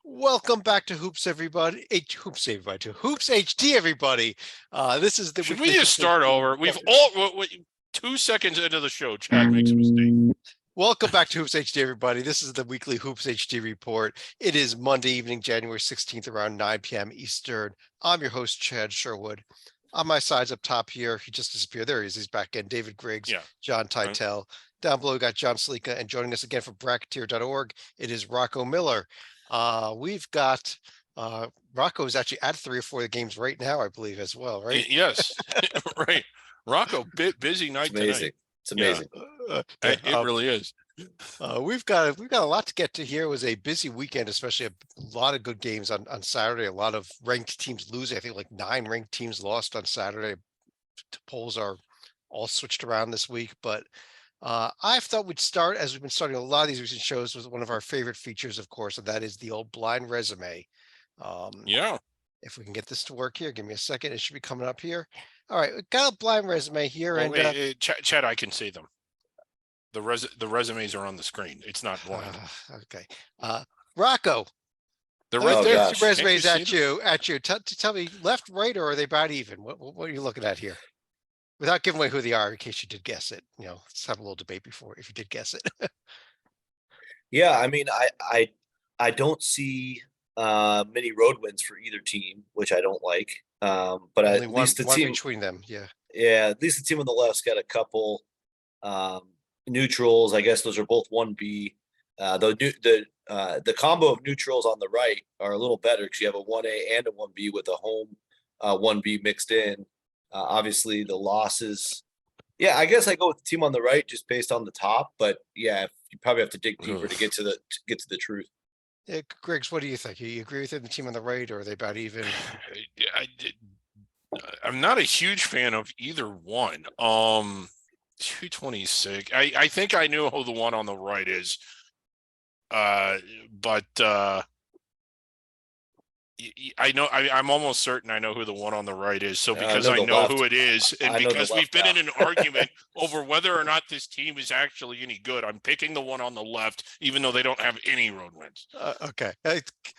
Welcome back to Hoops, everybody. To Hoops HD, everybody. This is the Should weekly we just Hoops start HD over? Report. We've all 2 seconds into the show, Chad makes a mistake. Welcome back to Hoops HD, everybody. This is the weekly Hoops HD Report. It is Monday evening, January 16th, around 9 p.m. Eastern. I'm your host, Chad Sherwood. On my sides up top here, he just disappeared. There he is. He's back in. David Griggs, Yeah. John Titel. Down below, we got John Salika, and joining us again from bracketeer.org, it is Rocco Miller. We've got Rocco is actually at 3 or 4 of the games right now, I believe, as well, right? Yes, right. Rocco, busy night tonight. It's amazing. It really is. We've got a lot to get to here. It was a busy weekend, especially a lot of good games on Saturday. A lot of ranked teams losing. I think like 9 ranked teams lost on Saturday. The polls are all switched around this week, but I thought we'd start, as we've been starting a lot of these recent shows, with one of our favorite features, of course, and that is the old blind resume. Yeah. If we can get this to work here, give me a second. It should be coming up here. All right, we've got a blind resume here. Well, and Chad, I can see them. The resumes are on the screen. It's not blind. Okay. Rocco. The two resumes at you. Tell me, left, right, or are they about even? What are you looking at here? Without giving away who they are, in case you did guess it. Let's have a little debate before, if you did guess it. Yeah, I mean, I don't see many road wins for either team, which I don't like. But only at least the team between them, yeah. Yeah, at least the team on the left's got a couple neutrals. I guess those are both 1B. The combo of neutrals on the right are a little better because you have a 1A and a 1B with a home 1B mixed in. Obviously, the losses. Yeah, I guess I go with the team on the right just based on the top. But yeah, you probably have to dig deeper to get to the truth. Yeah, Griggs, what do you think? You agree with the team on the right, or are they about even? I'm not a huge fan of either one. 226. I think I knew who the one on the right is. But I know I'm almost certain I know who the one on the right is. So because I know who it is, and because we've been in an argument over whether or not this team is actually any good, I'm picking the one on the left, even though they don't have any road wins. Okay.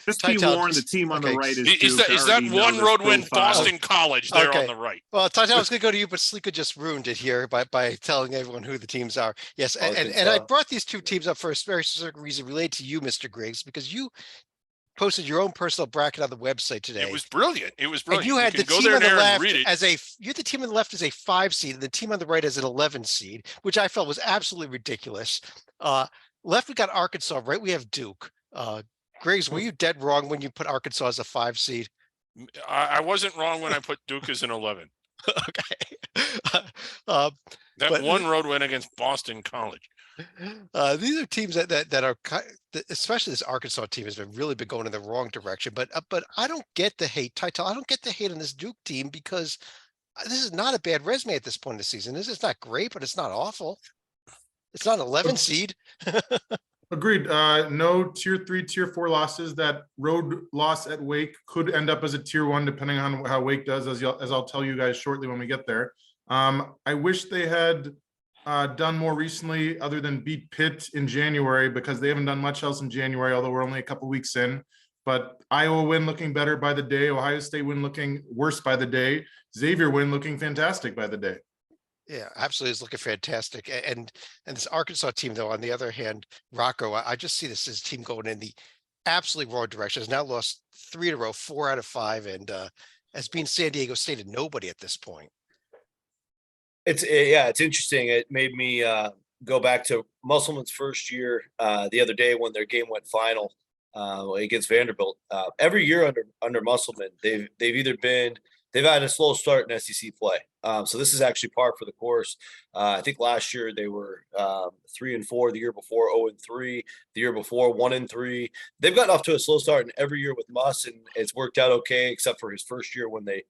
Just be warned, the team on the right is that one road win Boston College there on the right? Well, Titel, I was going to go to you, but Slika just ruined it here by telling everyone who the teams are. Yes, and I brought these two teams up for a very specific reason related to you, Mr. Griggs, because you posted your own personal bracket on the website today. It was brilliant. And you had the team on the left you had the team on the left as a 5 seed and the team on the right as an 11 seed, which I felt was absolutely ridiculous. Left, we got Arkansas. Right, we have Duke. Griggs, were you dead wrong when you put Arkansas as a 5 seed? I wasn't wrong when I put Duke as an 11. Okay. One road win against Boston College. These are teams that are, especially this Arkansas team has really been going in the wrong direction. But I don't get the hate, Title. I don't get the hate on this Duke team because this is not a bad resume at this point in the season. This is not great, but it's not awful. It's not an 11 seed. Agreed. No tier 3, tier 4 losses. That road loss at Wake could end up as a tier 1, depending on how Wake does, as I'll tell you guys shortly when we get there. I wish they had done more recently other than beat Pitt in January, because they haven't done much else in January, although we're only a couple weeks in. But Iowa win looking better by the day. Ohio State win looking worse by the day. Xavier win looking fantastic by the day. Yeah, absolutely. It's looking fantastic. And this Arkansas team, though, on the other hand, Rocco, I just see this as a team going in the absolutely wrong direction. Has now lost 3 in a row, 4 out of 5, and has been San Diego State and nobody at this point. It's interesting. It made me go back to Musselman's first year the other day when their game went final against Vanderbilt. Every year under Musselman, they've had a slow start in SEC play. So this is actually par for the course. I think last year they were 3-4. The year before 0-3. The year before 1-3. They've gotten off to a slow start in every year with Muss, and it's worked out okay, except for his first year when they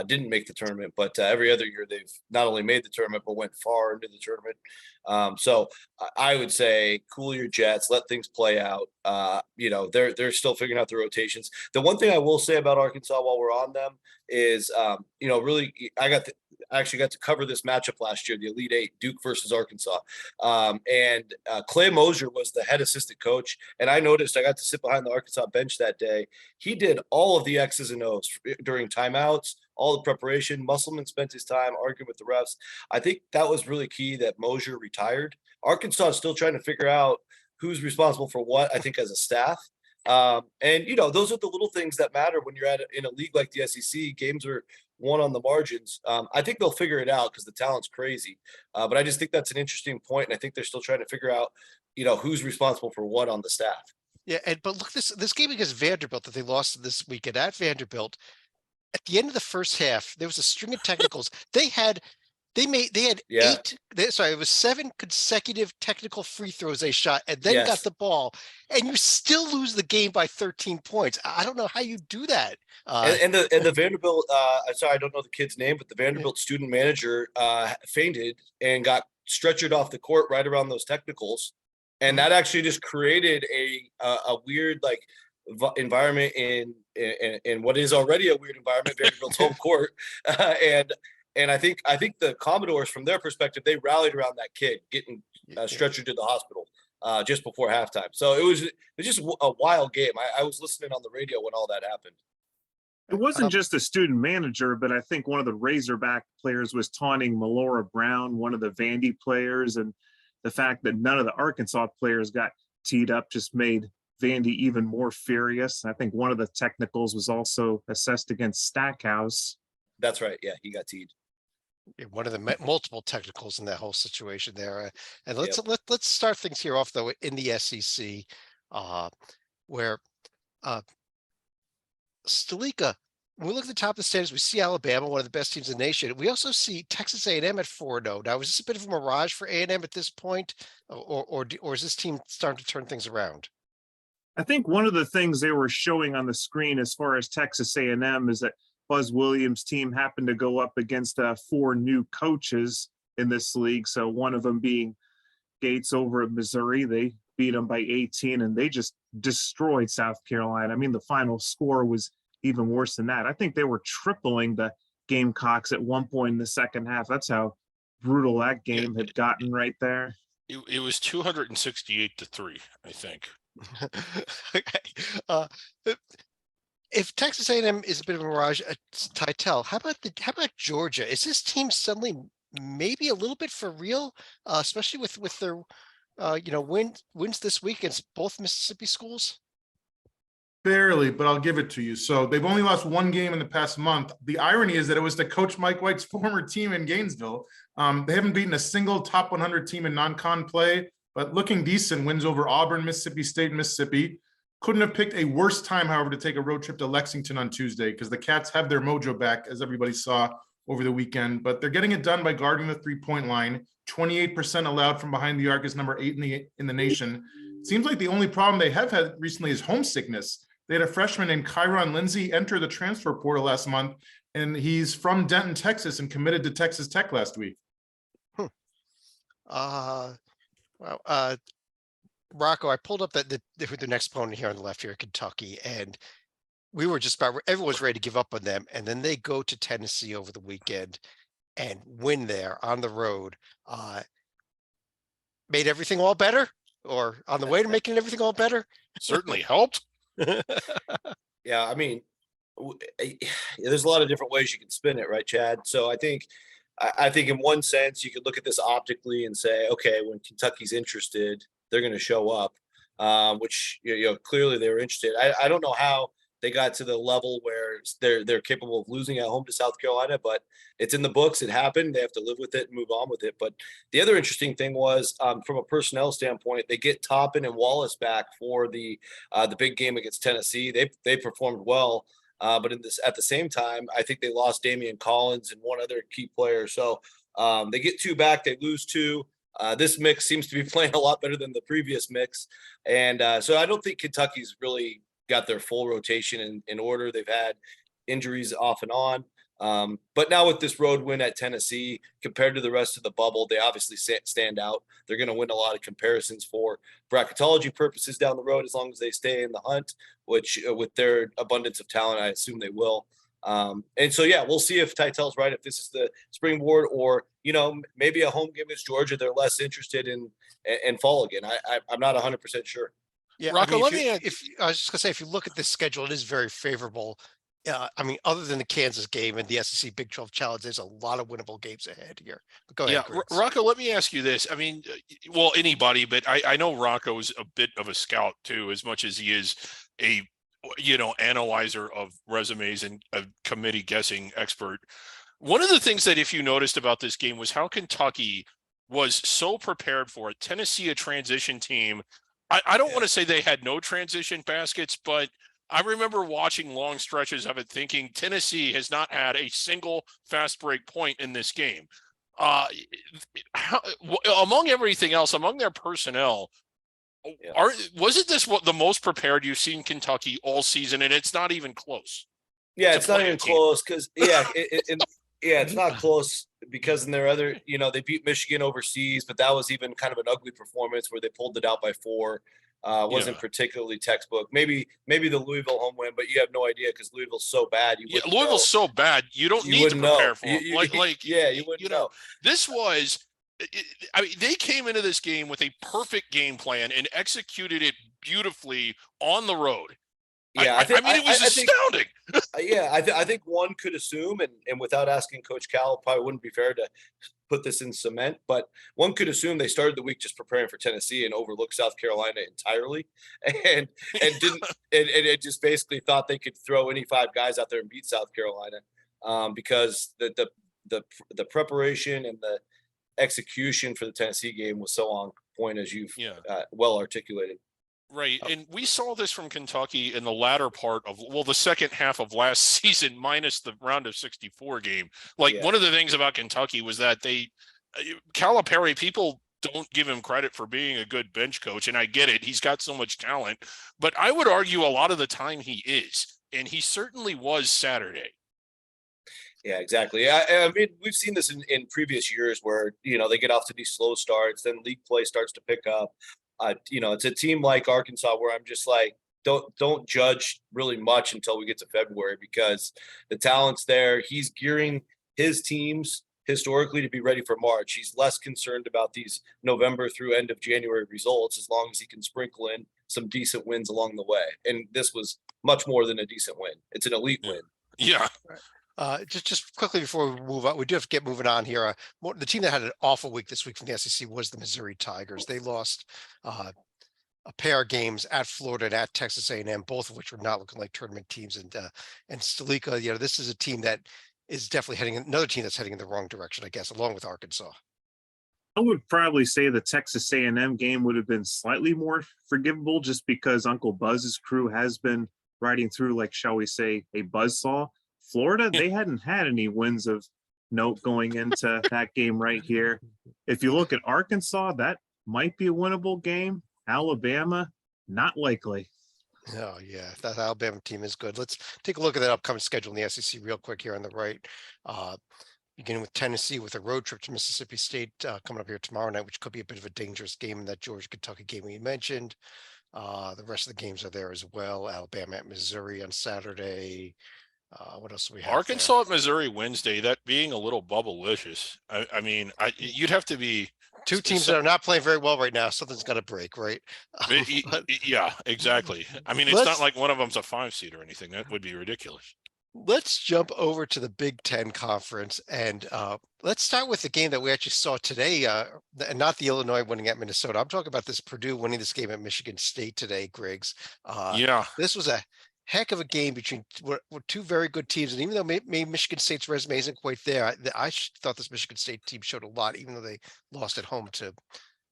didn't make the tournament. But every other year they've not only made the tournament but went far into the tournament. So I would say cool your jets, let things play out. They're still figuring out the rotations. The one thing I will say about Arkansas while we're on them is really I actually got to cover this matchup last year, the Elite Eight, Duke versus Arkansas. And Clay Mosier was the head assistant coach. And I noticed I got to sit behind the Arkansas bench that day. He did all of the X's and O's during timeouts, all the preparation. Musselman spent his time arguing with the refs. I think that was really key that Mosier retired. Arkansas is still trying to figure out who's responsible for what, I think, as a staff. And, you know, those are the little things that matter when you're in a league like the SEC. Games are won on the margins. I think they'll figure it out because the talent's crazy. But I just think that's an interesting point, and I think they're still trying to figure out, you know, who's responsible for what on the staff. Yeah, but look, this game against Vanderbilt that they lost this weekend at Vanderbilt, at the end of the first half, there was a string of technicals. They had eight. It was 7 consecutive technical free throws they shot, and then got the ball, and you still lose the game by 13 points. I don't know how you do that. And the Vanderbilt, sorry, I don't know the kid's name, but the Vanderbilt student manager fainted and got stretchered off the court right around those technicals, and that actually just created a weird environment in what is already a weird environment, Vanderbilt's home court, and I think the Commodores, from their perspective, they rallied around that kid getting stretchered to the hospital just before halftime. So it was just a wild game. I was listening on the radio when all that happened. It wasn't just the student manager, but I think one of the Razorback players was taunting Melora Brown, one of the Vandy players, and the fact that none of the Arkansas players got teed up just made Vandy even more furious. I think one of the technicals was also assessed against Stackhouse. That's right. Yeah, he got teed. One of the multiple technicals in that whole situation there. And let's start things here off though in the SEC, where Stalika, when we look at the top of the standings, we see Alabama, one of the best teams in the nation. We also see Texas A&M at 4-0. Now, is this a bit of a mirage for A&M at this point, or is this team starting to turn things around? I think one of the things they were showing on the screen as far as Texas A&M is that Buzz Williams' team happened to go up against 4 new coaches in this league. So one of them being Gates over at Missouri. They beat them by 18, and they just destroyed South Carolina. I mean, the final score was even worse than that. I think they were tripling the Gamecocks at one point in the second half. That's how brutal that game had gotten right there. It was 268-3, I think. Okay. If Texas A&M is a bit of a mirage, Titel, how about Georgia? Is this team suddenly maybe a little bit for real, especially with their wins this week against both Mississippi schools? Barely, but I'll give it to you. So they've only lost 1 game in the past month. The irony is that it was to Coach Mike White's former team in Gainesville. They haven't beaten a single top 100 team in non-con play, but looking decent, wins over Auburn, Mississippi State, Mississippi. Couldn't have picked a worse time, however, to take a road trip to Lexington on Tuesday, because the Cats have their mojo back, as everybody saw over the weekend. But they're getting it done by guarding the 3-point line. 28% allowed from behind the arc is number 8 in the nation. Seems like the only problem they have had recently is homesickness. They had a freshman named Kyron Lindsay enter the transfer portal last month, and he's from Denton, Texas, and committed to Texas Tech last week. Rocco, I pulled up the next opponent here on the left here, Kentucky, and we were just about, everyone's ready to give up on them. And then they go to Tennessee over the weekend and win there on the road. Made everything all better, or on the way to making everything all better? Certainly helped. Yeah, I mean, there's a lot of different ways you can spin it, right, Chad? So I think in one sense, you could look at this optically and say, okay, when Kentucky's interested, they're going to show up, which, clearly they were interested. I don't know how they got to the level where they're capable of losing at home to South Carolina, but it's in the books. It happened. They have to live with it and move on with it. But the other interesting thing was, from a personnel standpoint, they get Toppin and Wallace back for the big game against Tennessee. They performed well, but at the same time, I think they lost Damian Collins and one other key player. So they get 2 back. They lose 2. This mix seems to be playing a lot better than the previous mix. And so I don't think Kentucky's really got their full rotation in order. They've had injuries off and on. But now with this road win at Tennessee, compared to the rest of the bubble, they obviously stand out. They're going to win a lot of comparisons for bracketology purposes down the road, as long as they stay in the hunt, which with their abundance of talent, I assume they will. And so, yeah, we'll see if Tytel's right, if this is the springboard, or, maybe a home game against Georgia, they're less interested in and fall again. I'm not 100% sure. Yeah, Rocco, I was just gonna say, if you look at this schedule, it is very favorable. Other than the Kansas game and the SEC Big 12 Challenge, there's a lot of winnable games ahead here. But go ahead, Griggs. Rocco, let me ask you this. Well, anybody, but I know Rocco is a bit of a scout too, as much as he is a analyzer of resumes and a committee guessing expert. One of the things that, if you noticed about this game, was how Kentucky was so prepared for it. Tennessee, a transition team. I don't want to say they had no transition baskets, but I remember watching long stretches of it thinking Tennessee has not had a single fast break point in this game. Among everything else, among their personnel, wasn't this the most prepared you've seen Kentucky all season? And it's not even close. Yeah, it's not even close because, it's not close because in their other, they beat Michigan overseas, but that was even kind of an ugly performance where they pulled it out by 4. Wasn't particularly textbook. Maybe the Louisville home win, but you have no idea because Louisville's so bad. Louisville's so bad. You don't need to prepare for them. You wouldn't know. This was. They came into this game with a perfect game plan and executed it beautifully on the road. Yeah, it was astounding. I think one could assume, and without asking Coach Cal, probably wouldn't be fair to put this in cement, but one could assume they started the week just preparing for Tennessee and overlooked South Carolina entirely, and didn't and just basically thought they could throw any 5 guys out there and beat South Carolina, because the preparation and the execution for the Tennessee game was so on point, as you've well articulated. Right. And we saw this from Kentucky in the latter part of, the second half of last season, minus the round of 64 game. One of the things about Kentucky was that Calipari, people don't give him credit for being a good bench coach. And I get it. He's got so much talent, but I would argue a lot of the time he is, and he certainly was Saturday. Yeah, exactly. I mean, we've seen this in previous years where, they get off to these slow starts, then league play starts to pick up. It's a team like Arkansas where I'm just like, don't judge really much until we get to February, because the talent's there. He's gearing his teams historically to be ready for March. He's less concerned about these November through end of January results, as long as he can sprinkle in some decent wins along the way. And this was much more than a decent win. It's an elite win. Yeah. Just quickly before we move on, we do have to get moving on here. The team that had an awful week this week from the SEC was the Missouri Tigers. They lost a pair of games at Florida and at Texas A&M, both of which were not looking like tournament teams. And Stalika, this is a team that is definitely another team that's heading in the wrong direction, I guess, along with Arkansas. I would probably say the Texas A&M game would have been slightly more forgivable, just because Uncle Buzz's crew has been riding through, shall we say, a buzzsaw. Florida, they hadn't had any wins of note going into that game right here. If you look at Arkansas, that might be a winnable game. Alabama, not likely. Oh, yeah, that Alabama team is good. Let's take a look at that upcoming schedule in the SEC real quick here on the right. Beginning with Tennessee with a road trip to Mississippi State coming up here tomorrow night, which could be a bit of a dangerous game in that Georgia-Kentucky game we mentioned. The rest of the games are there as well. Alabama at Missouri on Saturday. What else do we have? Arkansas at Missouri Wednesday, that being a little bubblicious. You'd have to be two teams that are not playing very well right now. Something's got to break, right? Yeah, exactly. It's not like one of them's a 5 seed or anything. That would be ridiculous. Let's jump over to the Big Ten Conference, and let's start with the game that we actually saw today, and not the Illinois winning at Minnesota. I'm talking about this Purdue winning this game at Michigan State today, Griggs. This was a heck of a game between two very good teams, and even though maybe Michigan State's resume isn't quite there, I thought this Michigan State team showed a lot, even though they lost at home to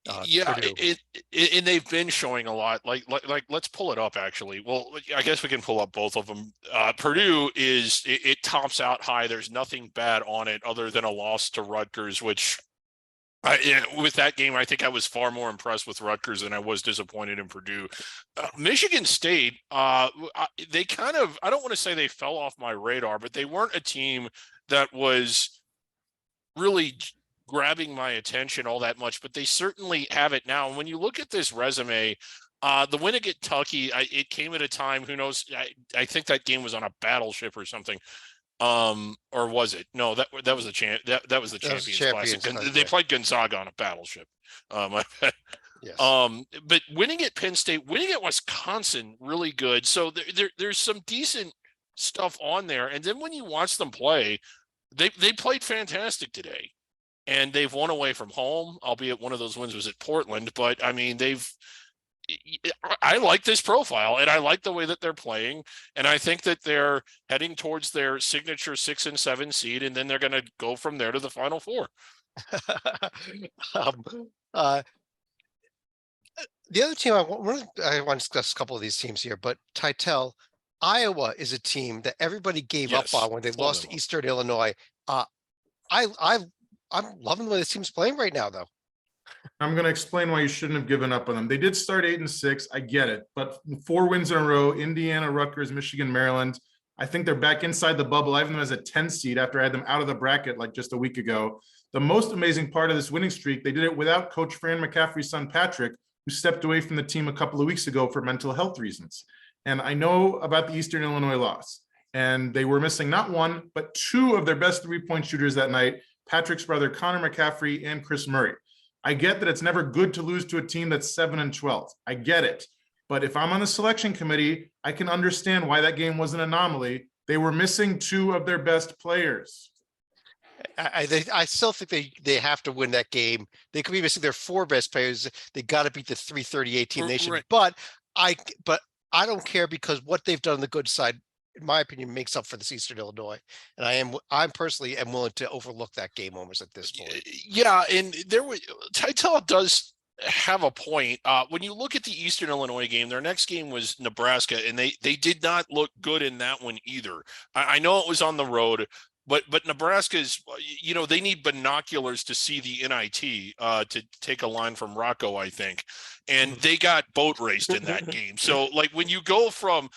Purdue. And they've been showing a lot. Like let's pull it up. Actually, well, I guess we can pull up both of them. Purdue it tops out high. There's nothing bad on it other than a loss to Rutgers, which. With that game, I think I was far more impressed with Rutgers than I was disappointed in Purdue. Michigan State, they kind of, I don't want to say they fell off my radar, but they weren't a team that was really grabbing my attention all that much, but they certainly have it now. And when you look at this resume, the win at Kentucky, it came at a time, who knows, I think that game was on a battleship or something. Or was it? No, that was the that was the Champions Classic. They played Gonzaga on a battleship. Yes. But winning at Penn State, winning at Wisconsin, really good. So there's some decent stuff on there. And then when you watch them play, they played fantastic today. And they've won away from home, albeit one of those wins was at Portland. But I mean, I like this profile, and I like the way that they're playing. And I think that they're heading towards their signature 6 and 7 seed, and then they're going to go from there to the Final Four. The other team I want to discuss a couple of these teams here, but Titel, Iowa is a team that everybody gave up on when they lost to Eastern Illinois. I'm loving the way this team's playing right now, though. I'm going to explain why you shouldn't have given up on them. They did start 8-6. I get it, but 4 wins in a row: Indiana, Rutgers, Michigan, Maryland. I think they're back inside the bubble. I have them as a 10 seed after I had them out of the bracket like just a week ago. The most amazing part of this winning streak, they did it without Coach Fran McCaffrey's son, Patrick, who stepped away from the team a couple of weeks ago for mental health reasons. And I know about the Eastern Illinois loss, and they were missing not 1, but 2 of their best 3-point shooters that night: Patrick's brother, Connor McCaffrey, and Chris Murray. I get that it's never good to lose to a team that's 7-12. I get it. But if I'm on the selection committee, I can understand why that game was an anomaly. They were missing 2 of their best players. I still think they have to win that game. They could be missing their 4 best players. They got to beat the 338 Team Nation. Right. But I don't care, because what they've done on the good side, in my opinion, makes up for this Eastern Illinois. And I'm personally am willing to overlook that game almost at this point. Yeah, and Titel does have a point. When you look at the Eastern Illinois game, their next game was Nebraska, and they did not look good in that one either. I know it was on the road, but Nebraska's, they need binoculars to see the NIT, to take a line from Rocco, I think. And they got boat raced in that game. So like when you go from,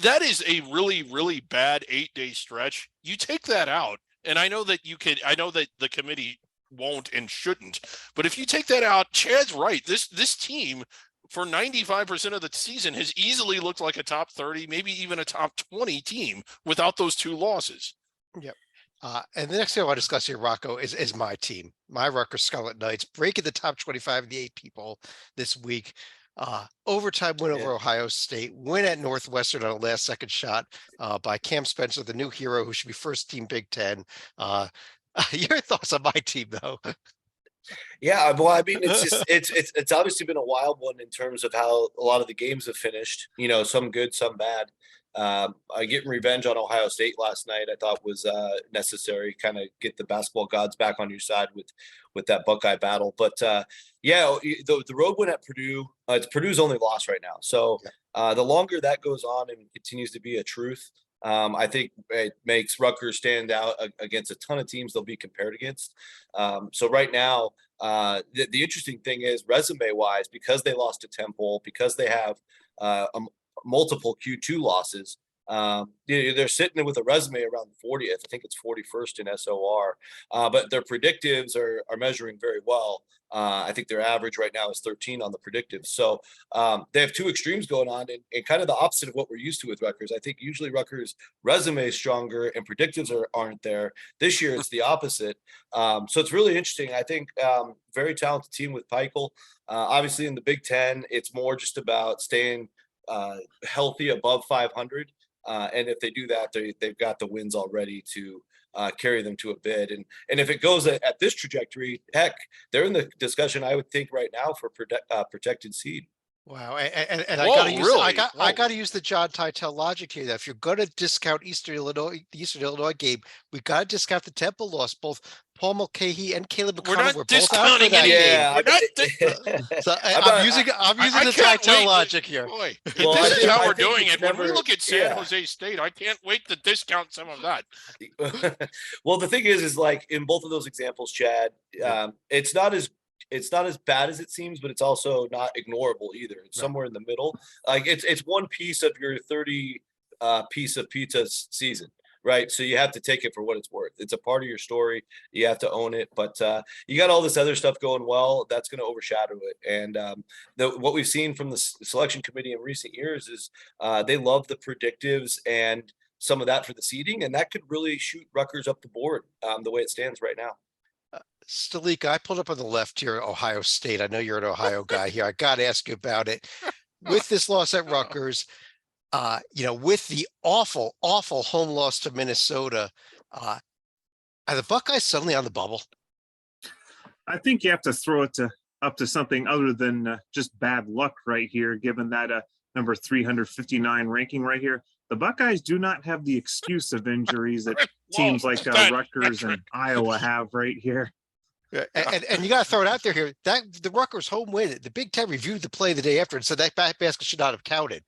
that is a really, really bad 8-day stretch. You take that out, and I know that the committee won't and shouldn't, but if you take that out, Chad's right. This team for 95% of the season has easily looked like a top 30, maybe even a top 20 team without those 2 losses. Yep. And the next thing I want to discuss here, Rocco, is my team, my Rutgers Scarlet Knights, breaking the top 25 of the 8 people this week. Overtime win over Ohio State, win at Northwestern on a last-second shot by Cam Spencer, the new hero who should be first team Big Ten. Your thoughts on my team, though? Yeah, well, I mean, it's obviously been a wild one in terms of how a lot of the games have finished. Some good, some bad. Getting revenge on Ohio State last night, I thought was necessary. Kind of get the basketball gods back on your side with that Buckeye battle. But the road win at Purdue. It's Purdue's only loss right now. So the longer that goes on and continues to be a truth, I think it makes Rutgers stand out against a ton of teams they'll be compared against. So right now, the interesting thing is, resume-wise, because they lost to Temple, because they have multiple Q2 losses, they're sitting with a resume around 40th. I think it's 41st in SOR, but their predictives are measuring very well. I think their average right now is 13 on the predictives. So they have 2 extremes going on, and kind of the opposite of what we're used to with Rutgers. I think usually Rutgers' resume is stronger and predictives aren't there. This year it's the opposite. So it's really interesting. I think very talented team with Peichel. Obviously in the Big Ten, it's more just about staying healthy above 500. And if they do that, they've got the wins already to carry them to a bid. And if it goes at this trajectory, heck, they're in the discussion, I would think, right now for protected seed. Wow. And I gotta use the John Titel logic here, that if you're gonna discount the Eastern Illinois game, we gotta discount the Temple loss. Both Paul Mulcahy and Caleb McConnell were both out for that game. So I'm using the Titel logic here. Boy, if this is how we're doing it, when we look at San Jose State, I can't wait to discount some of that. Well, the thing is like in both of those examples, Chad, it's not as bad as it seems, but it's also not ignorable either. It's somewhere in the middle. Like it's one piece of your 30 piece of pizza season, right? So you have to take it for what it's worth. It's a part of your story. You have to own it. But you got all this other stuff going well, that's going to overshadow it. And what we've seen from the selection committee in recent years is they love the predictives and some of that for the seeding, and that could really shoot Rutgers up the board the way it stands right now. Stalika, I pulled up on the left here, Ohio State. I know you're an Ohio guy here. I got to ask you about it. With this loss at Rutgers, with the awful, awful home loss to Minnesota, are the Buckeyes suddenly on the bubble? I think you have to throw it up to something other than just bad luck right here, given that number 359 ranking right here. The Buckeyes do not have the excuse of injuries that teams like Rutgers and Iowa have right here. Yeah, and you got to throw it out there here. That the Rutgers home win, the Big Ten reviewed the play the day after and said that basket should not have counted.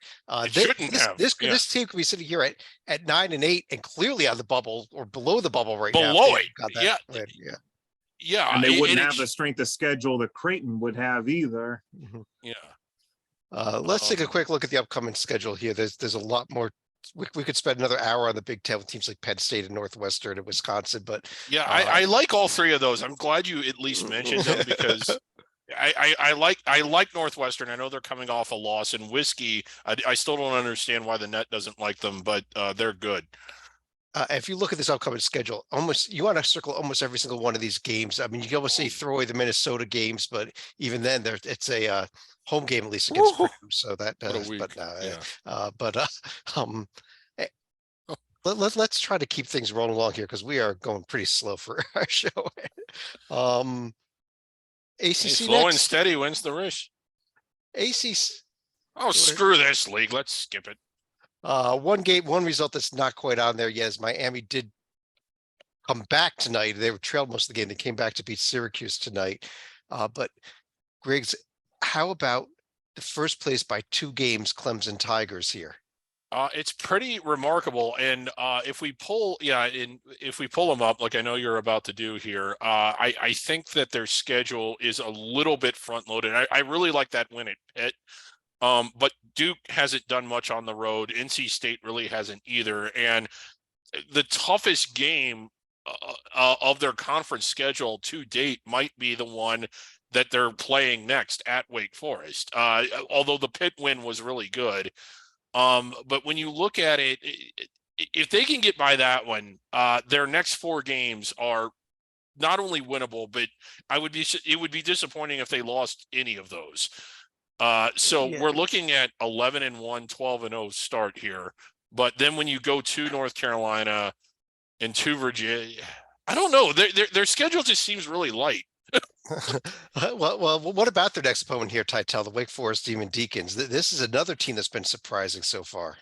This team could be sitting here at 9-8 and clearly on the bubble or below the bubble right now. Below it, yeah. And they wouldn't have the strength of schedule that Creighton would have either. Mm-hmm. Yeah. Let's take a quick look at the upcoming schedule here. There's a lot more. We could spend another hour on the Big Ten with teams like Penn State and Northwestern and Wisconsin, but I like all three of those. I'm glad you at least mentioned them because I like Northwestern. I know they're coming off a loss, and Whiskey. I still don't understand why the net doesn't like them, but they're good. If you look at this upcoming schedule, you want to circle almost every single one of these games. I mean, you can almost say throw away the Minnesota games, but even then, it's a home game at least against Purdue. So that let's try to keep things rolling along here because we are going pretty slow for our show. ACC slow and steady wins the race. ACC. Oh, screw this league. Let's skip it. One result that's not quite on there yet is Miami did come back tonight. They were trailed most of the game. They came back to beat Syracuse tonight. But Griggs, how about the first place by 2 games Clemson Tigers here? It's pretty remarkable. And if we pull them up, like I know you're about to do here, I think that their schedule is a little bit front loaded. I really like that win at Pitt. But Duke hasn't done much on the road. NC State really hasn't either. And the toughest game of their conference schedule to date might be the one that they're playing next at Wake Forest. Although the Pitt win was really good. But when you look at it, if they can get by that one, their next 4 games are not only winnable, but it would be disappointing if they lost any of those. We're looking at 11-1, 12-0 start here. But then when you go to North Carolina and to Virginia, I don't know. Their schedule just seems really light. Well, what about their next opponent here, Titel, the Wake Forest Demon Deacons? This is another team that's been surprising so far.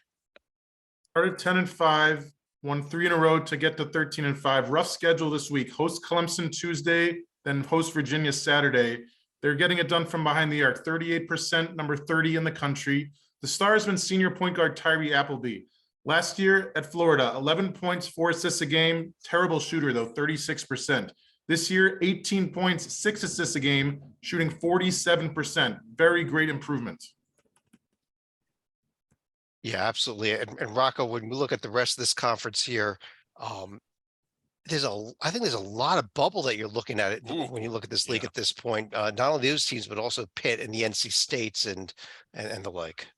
Started 10-5, won 3 in a row to get to 13-5. Rough schedule this week. Host Clemson Tuesday, then host Virginia Saturday. They're getting it done from behind the arc. 38%, number 30 in the country. The star has been senior point guard Tyree Appleby. Last year at Florida, 11 points, 4 assists a game. Terrible shooter, though, 36%. This year, 18 points, 6 assists a game, shooting 47%. Very great improvement. Yeah, absolutely. And Rocco, when we look at the rest of this conference here, I think there's a lot of bubble that you're looking at it when you look at this league at this point. Not only those teams, but also Pitt and the NC States and the like.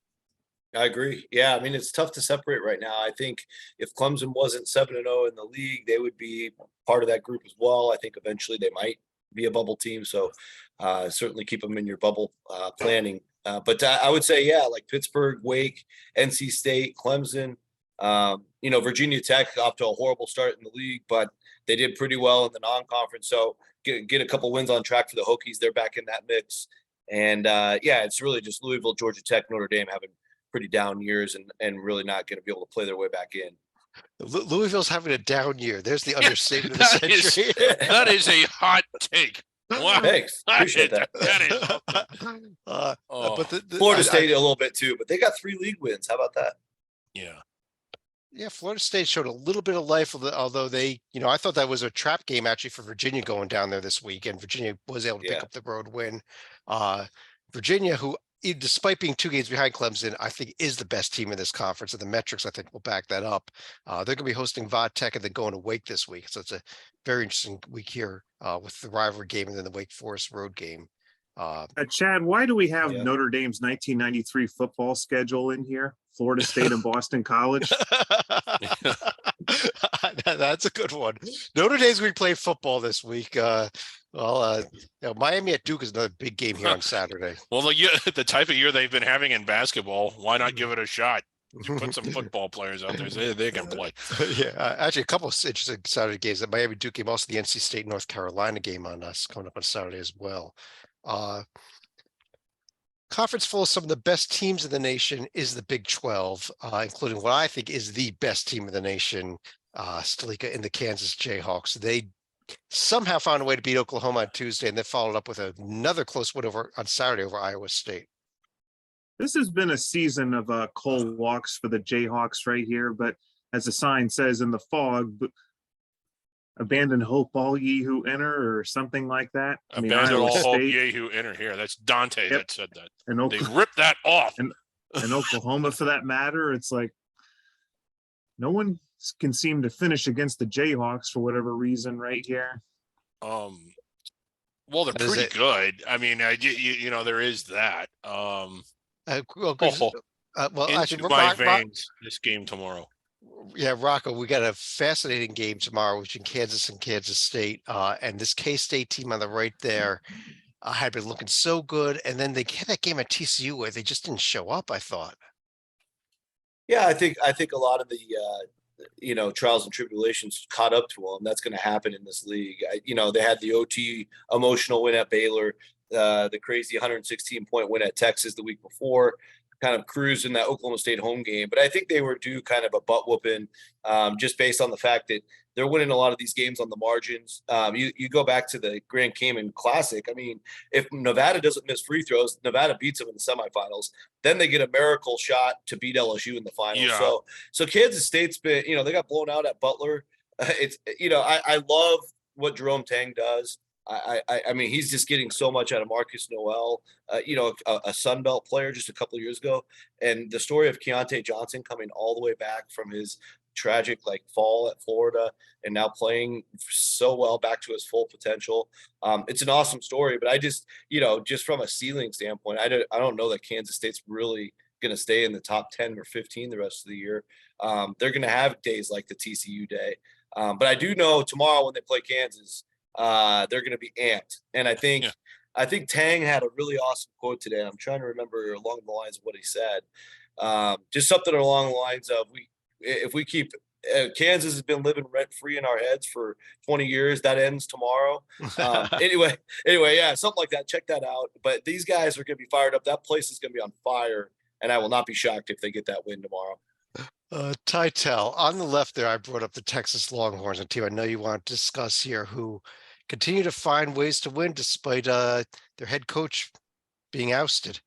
I agree. Yeah, I mean, it's tough to separate right now. I think if Clemson wasn't 7-0 in the league, they would be part of that group as well. I think eventually they might be a bubble team. So certainly keep them in your bubble planning. But I would say, like Pittsburgh, Wake, NC State, Clemson, Virginia Tech off to a horrible start in the league, but they did pretty well in the non-conference. So get a couple wins on track for the Hokies. They're back in that mix. And it's really just Louisville, Georgia Tech, Notre Dame having pretty down years and really not going to be able to play their way back in. Louisville's having a down year. There's the understatement of the century. That is a hot take. Wow. Thanks. Appreciate that. But Florida State a little bit too, but they got 3 league wins. How about that? Yeah, Florida State showed a little bit of life, although they, I thought that was a trap game actually for Virginia going down there this week, and Virginia was able to pick up the road win. Virginia, who, despite being 2 games behind Clemson, I think is the best team in this conference, and the metrics I think will back that up. They're going to be hosting VOD Tech and then going to Wake this week, so it's a very interesting week here with the rivalry game and then the Wake Forest road game. Chad, why do we have Yeah. Notre Dame's 1993 football schedule in here? Florida State and Boston College. That's a good one. Notre Dame's going to play football this week. Miami at Duke is another big game here on Saturday. Well, the type of year they've been having in basketball, why not give it a shot? You put some football players out there, so they can play. Yeah, actually, a couple of interesting Saturday games. The Miami Duke game, also the NC State North Carolina game on us coming up on Saturday as well. Conference full of some of the best teams in the nation is the Big 12, including what I think is the best team in the nation, Stalika, in the Kansas Jayhawks. They somehow found a way to beat Oklahoma on Tuesday, and they followed up with another close win on Saturday over Iowa State. This has been a season of cold walks for the Jayhawks right here, but as the sign says in the fog, abandon hope, all ye who enter, or something like that. Abandon all hope, ye who enter here. That's Dante that said that. And they ripped that off. And Oklahoma, for that matter, it's like no one can seem to finish against the Jayhawks for whatever reason right here. Well, they're pretty good. I mean, you know, there is that. Actually, my veins this game tomorrow. Yeah, Rocco, we got a fascinating game tomorrow between Kansas and Kansas State. And this K-State team on the right there had been looking so good. And then they had that game at TCU where they just didn't show up, I thought. Yeah, I think a lot of the trials and tribulations caught up to them. That's going to happen in this league. They had the OT emotional win at Baylor, the crazy 116-point win at Texas the week before, kind of cruised in that Oklahoma State home game. But I think they were due kind of a butt whooping, just based on the fact that they're winning a lot of these games on the margins. You go back to the Grand Cayman Classic. I mean, if Nevada doesn't miss free throws, Nevada beats them in the semifinals. Then they get a miracle shot to beat LSU in the finals. Yeah. So Kansas State's been, they got blown out at Butler. I love what Jerome Tang does. I mean, he's just getting so much out of Marcus Noel, a Sun Belt player just a couple of years ago. And the story of Keontae Johnson coming all the way back from his tragic fall at Florida and now playing so well back to his full potential. It's an awesome story, but I just, just from a ceiling standpoint, I don't know that Kansas State's really going to stay in the top 10 or 15 the rest of the year. They're going to have days like the TCU day. But I do know tomorrow when they play Kansas, they're going to be amped. And I think Tang had a really awesome quote today. I'm trying to remember along the lines of what he said. Just something along the lines of if we keep Kansas has been living rent free in our heads for 20 years. That ends tomorrow. Anyway, yeah, something like that. Check that out. But these guys are going to be fired up. That place is going to be on fire, and I will not be shocked if they get that win tomorrow. Tytel, on the left there, I brought up the Texas Longhorns, a team I know you want to discuss here, who continue to find ways to win despite their head coach being ousted.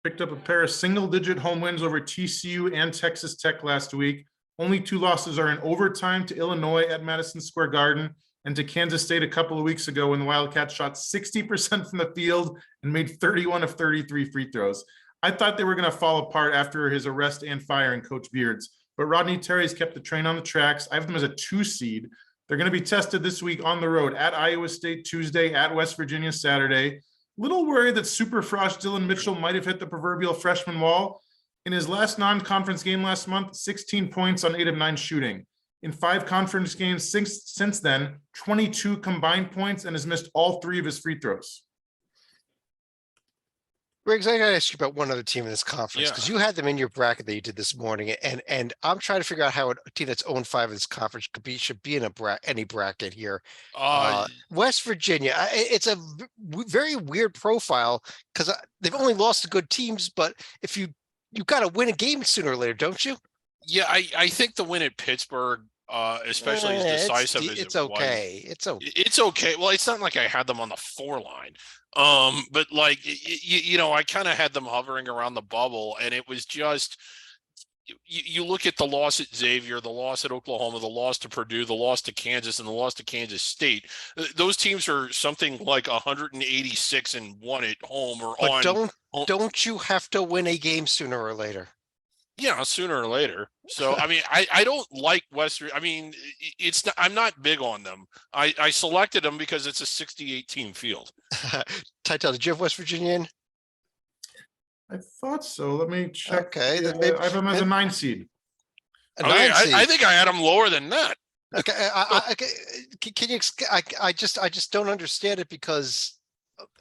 Picked up a pair of single-digit home wins over TCU and Texas Tech last week. Only two losses are in overtime to Illinois at Madison Square Garden and to Kansas State a couple of weeks ago when the Wildcats shot 60% from the field and made 31 of 33 free throws. I thought they were going to fall apart after his arrest and firing, Coach Beards, but Rodney Terry's kept the train on the tracks. I have them as a 2 seed. They're going to be tested this week on the road at Iowa State Tuesday, at West Virginia Saturday. Little worried that Super Frosh Dylan Mitchell might have hit the proverbial freshman wall. In his last non-conference game last month, 16 points on 8 of 9 shooting. In 5 conference games since then, 22 combined points and has missed all 3 of his free throws. Riggs, I got to ask you about one other team in this conference because you had them in your bracket that you did this morning, and I'm trying to figure out how a team that's 0-5 in this conference should be in any bracket here. West Virginia, it's a very weird profile because they've only lost to good teams, but if you got to win a game sooner or later, don't you? Yeah, I think the win at Pittsburgh, especially as decisive as it's okay. It's okay. It's okay. Well, it's not like I had them on the 4 line. But I kind of had them hovering around the bubble, and it was just you look at the loss at Xavier, the loss at Oklahoma, the loss to Purdue, the loss to Kansas, and the loss to Kansas State. Those teams are something like 186-1 at home or but on. Don't you have to win a game sooner or later? Yeah, sooner or later. So, I mean, I don't like I mean, it's not, I'm not big on them. I selected them because it's a 68 team field. Title, did you have West Virginia in? I thought so. Let me check. Okay, then maybe I have them as a 9 seed. A Okay, 9 seed. I think I had them lower than that. Okay, can you? I just don't understand it because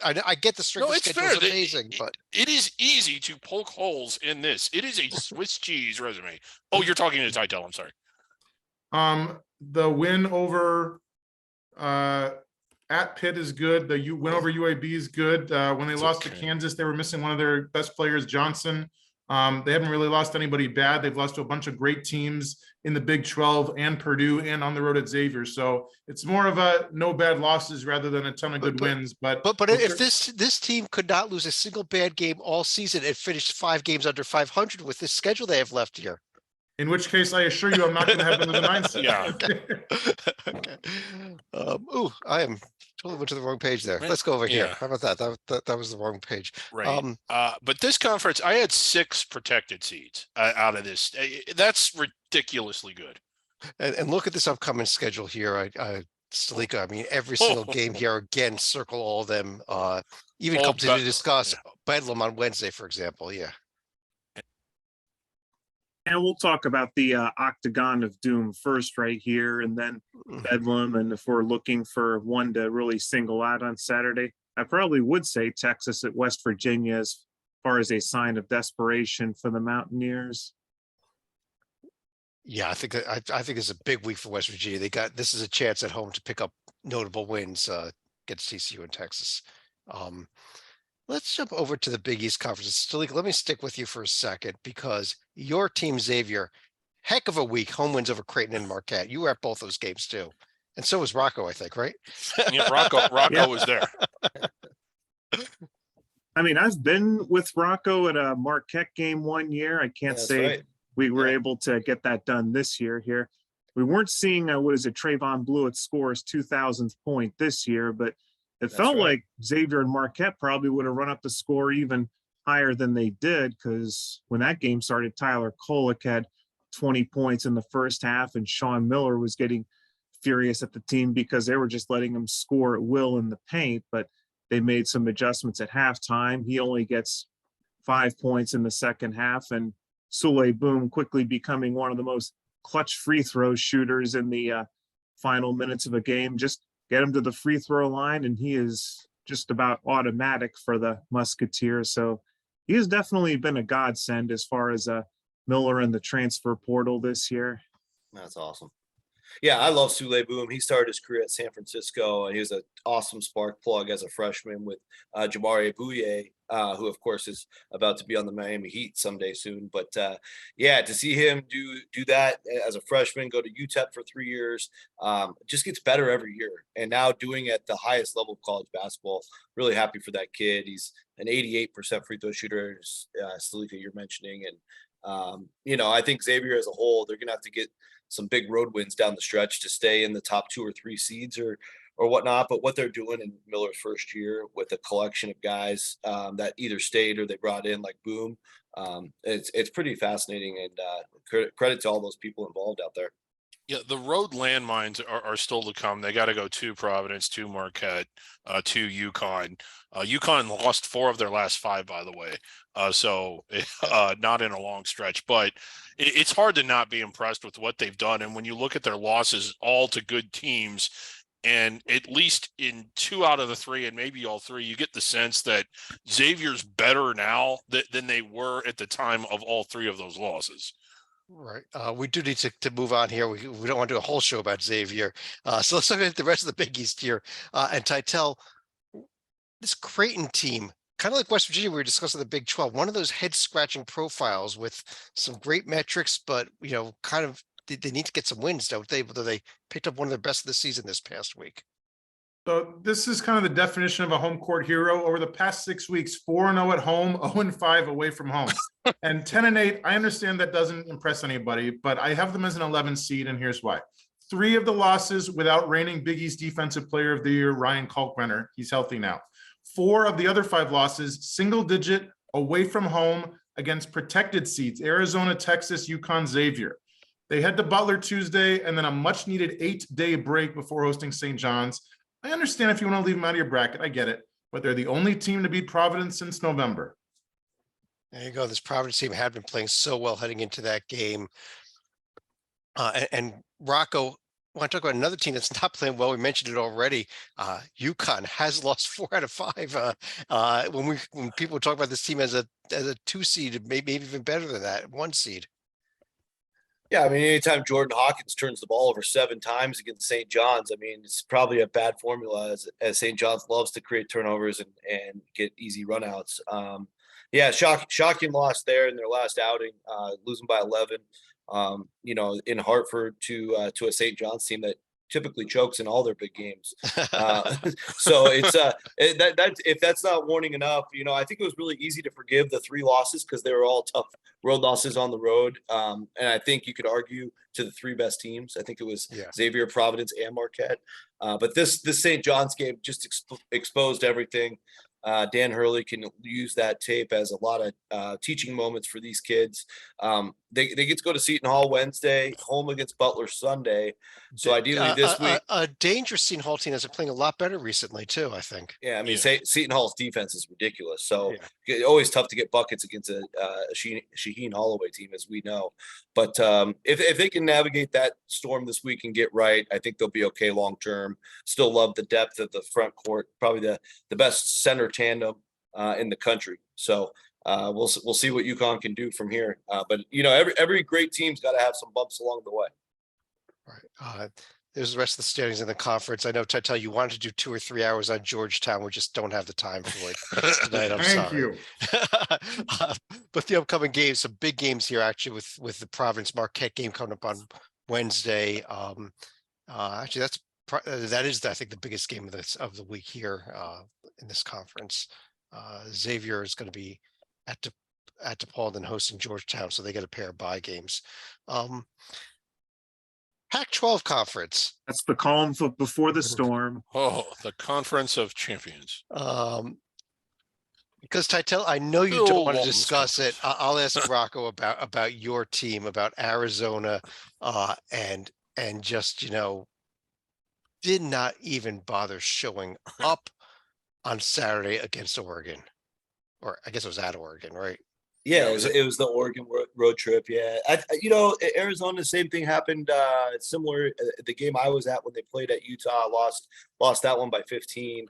I get the strength No, of it's schedule fair. is amazing, but It is easy to poke holes in this. It is a Swiss cheese resume. Oh, you're talking to Titel. I'm sorry. The win over at Pitt is good. The win over UAB is good. When they lost to Kansas, they were missing one of their best players, Johnson. They haven't really lost anybody bad. They've lost to a bunch of great teams in the Big 12 and Purdue and on the road at Xavier. So it's more of a no bad losses rather than a ton of good wins. But if this team could not lose a single bad game all season, it finished 5 games under 500 with this schedule they have left here. In which case, I assure you, I'm not going to have them as a 9 seed. Yeah. Okay. I am totally went to the wrong page there. Let's go over here. How about that? That was the wrong page. Right. But this conference, I had 6 protected seeds out of this. That's ridiculously good. And look at this upcoming schedule here. Stalika, I mean, every single game here, again, circle all of them. Even come to discuss Bedlam on Wednesday, for example. Yeah. And we'll talk about the Octagon of Doom first right here, and then Bedlam. And if we're looking for one to really single out on Saturday, I probably would say Texas at West Virginia as far as a sign of desperation for the Mountaineers. Yeah, I think it's a big week for West Virginia. This is a chance at home to pick up notable wins against TCU and Texas. Let's jump over to the Big East Conference. Stalika, let me stick with you for a second because your team, Xavier, heck of a week, home wins over Creighton and Marquette. You were at both those games too. And so was Rocco, I think, right? Yeah, Rocco was there. I mean, I've been with Rocco at a Marquette game one year. I can't say we were able to get that done this year here. We weren't seeing, Trayvon Blewett scores 2,000th point this year, but it felt like Xavier and Marquette probably would have run up the score even higher than they did, because when that game started, Tyler Kolek had 20 points in the first half, and Sean Miller was getting furious at the team because they were just letting him score at will in the paint, but they made some adjustments at halftime. He only gets 5 points in the second half, and Sule Boom quickly becoming one of the most clutch free throw shooters in the final minutes of a game. Just get him to the free throw line, and he is just about automatic for the Musketeers. So he has definitely been a godsend as far as Miller in the transfer portal this year. That's awesome. Yeah, I love Sule Boom. He started his career at San Francisco, and he was an awesome spark plug as a freshman with Jamari Abuye, who, of course, is about to be on the Miami Heat someday soon. But, yeah, to see him do that as a freshman, go to UTEP for 3 years, just gets better every year. And now doing at the highest level of college basketball, really happy for that kid. He's an 88% free throw shooter, Stalika, you're mentioning. And, I think Xavier as a whole, they're going to have to get some big road wins down the stretch to stay in the top 2 or 3 seeds or whatnot. But what they're doing in Miller's first year with a collection of guys that either stayed or they brought in like Boom, it's pretty fascinating, and credit to all those people involved out there. Yeah, the road landmines are still to come. They got to go to Providence, to Marquette, to UConn. UConn lost 4 of their last 5, by the way. So not in a long stretch, but it's hard to not be impressed with what they've done. And when you look at their losses all to good teams, and at least in 2 out of the 3, and maybe all 3, you get the sense that Xavier's better now than they were at the time of all 3 of those losses. Right. We do need to move on here. We don't want to do a whole show about Xavier. So let's look at the rest of the Big East here. And Titel, this Creighton team, kind of like West Virginia, we were discussing the Big 12, one of those head-scratching profiles with some great metrics, but, kind of they need to get some wins, don't they? Although they picked up one of their best of the season this past week. So this is kind of the definition of a home court hero. Over the past 6 weeks, 4-0 at home, 0-5 away from home. And 10-8, I understand that doesn't impress anybody, but I have them as an 11 seed, and here's why. 3 of the losses without reigning Big East Defensive Player of the Year, Ryan Kalkbrenner. He's healthy now. 4 of the other 5 losses, single digit, away from home, against protected seeds, Arizona, Texas, UConn, Xavier. They head to Butler Tuesday and then a much needed 8-day break before hosting St. John's. I understand if you want to leave them out of your bracket, I get it, but they're the only team to beat Providence since November. There you go. This Providence team had been playing so well heading into that game. And Rocco, I want to talk about another team that's not playing well. We mentioned it already. UConn has lost 4 out of 5. When people talk about this team as a 2 seed, maybe even better than that, 1 seed. Yeah, I mean, anytime Jordan Hawkins turns the ball over 7 times against St. John's, I mean, it's probably a bad formula as St. John's loves to create turnovers and get easy runouts. Yeah, shocking loss there in their last outing, losing by 11. In Hartford to a St. John's team that typically chokes in all their big games. So it's that if that's not warning enough, I think it was really easy to forgive the 3 losses because they were all tough road losses on the road. And I think you could argue to the 3 best teams. I think it was Xavier, Providence, and Marquette. But this St. John's game just exposed everything. Dan Hurley can use that tape as a lot of teaching moments for these kids. They get to go to Seton Hall Wednesday, home against Butler Sunday. So ideally this week. A dangerous Seton Hall team that's been playing a lot better recently too, I think. Yeah, I mean, Seton Hall's defense is ridiculous. So always tough to get buckets against a Shaheen Holloway team, as we know. But if they can navigate that storm this week and get right, I think they'll be okay long term. Still love the depth of the front court, probably the best center tandem in the country. So we'll see what UConn can do from here. But every great team's got to have some bumps along the way. All right. There's the rest of the standings in the conference. I know, Titel, you wanted to do 2 or 3 hours on Georgetown. We just don't have the time for it tonight. I'm Thank sorry. you. But the upcoming games, some big games here, actually, with the Providence Marquette game coming up on Wednesday. Actually, that is, I think, the biggest game of the week here in this conference. Xavier is going to be at DePaul and hosting Georgetown, so they get a pair of bye games. Pac-12 conference. That's the calm before the storm. Oh, the Conference of Champions. Because Titel, I know you don't want to discuss it. I'll ask Rocco about your team, about Arizona, and just did not even bother showing up on Saturday against Oregon, or I guess it was at Oregon, right? Yeah, it was the Oregon road trip. Yeah, Arizona, same thing happened. Similar, the game I was at when they played at Utah, lost that one by 15.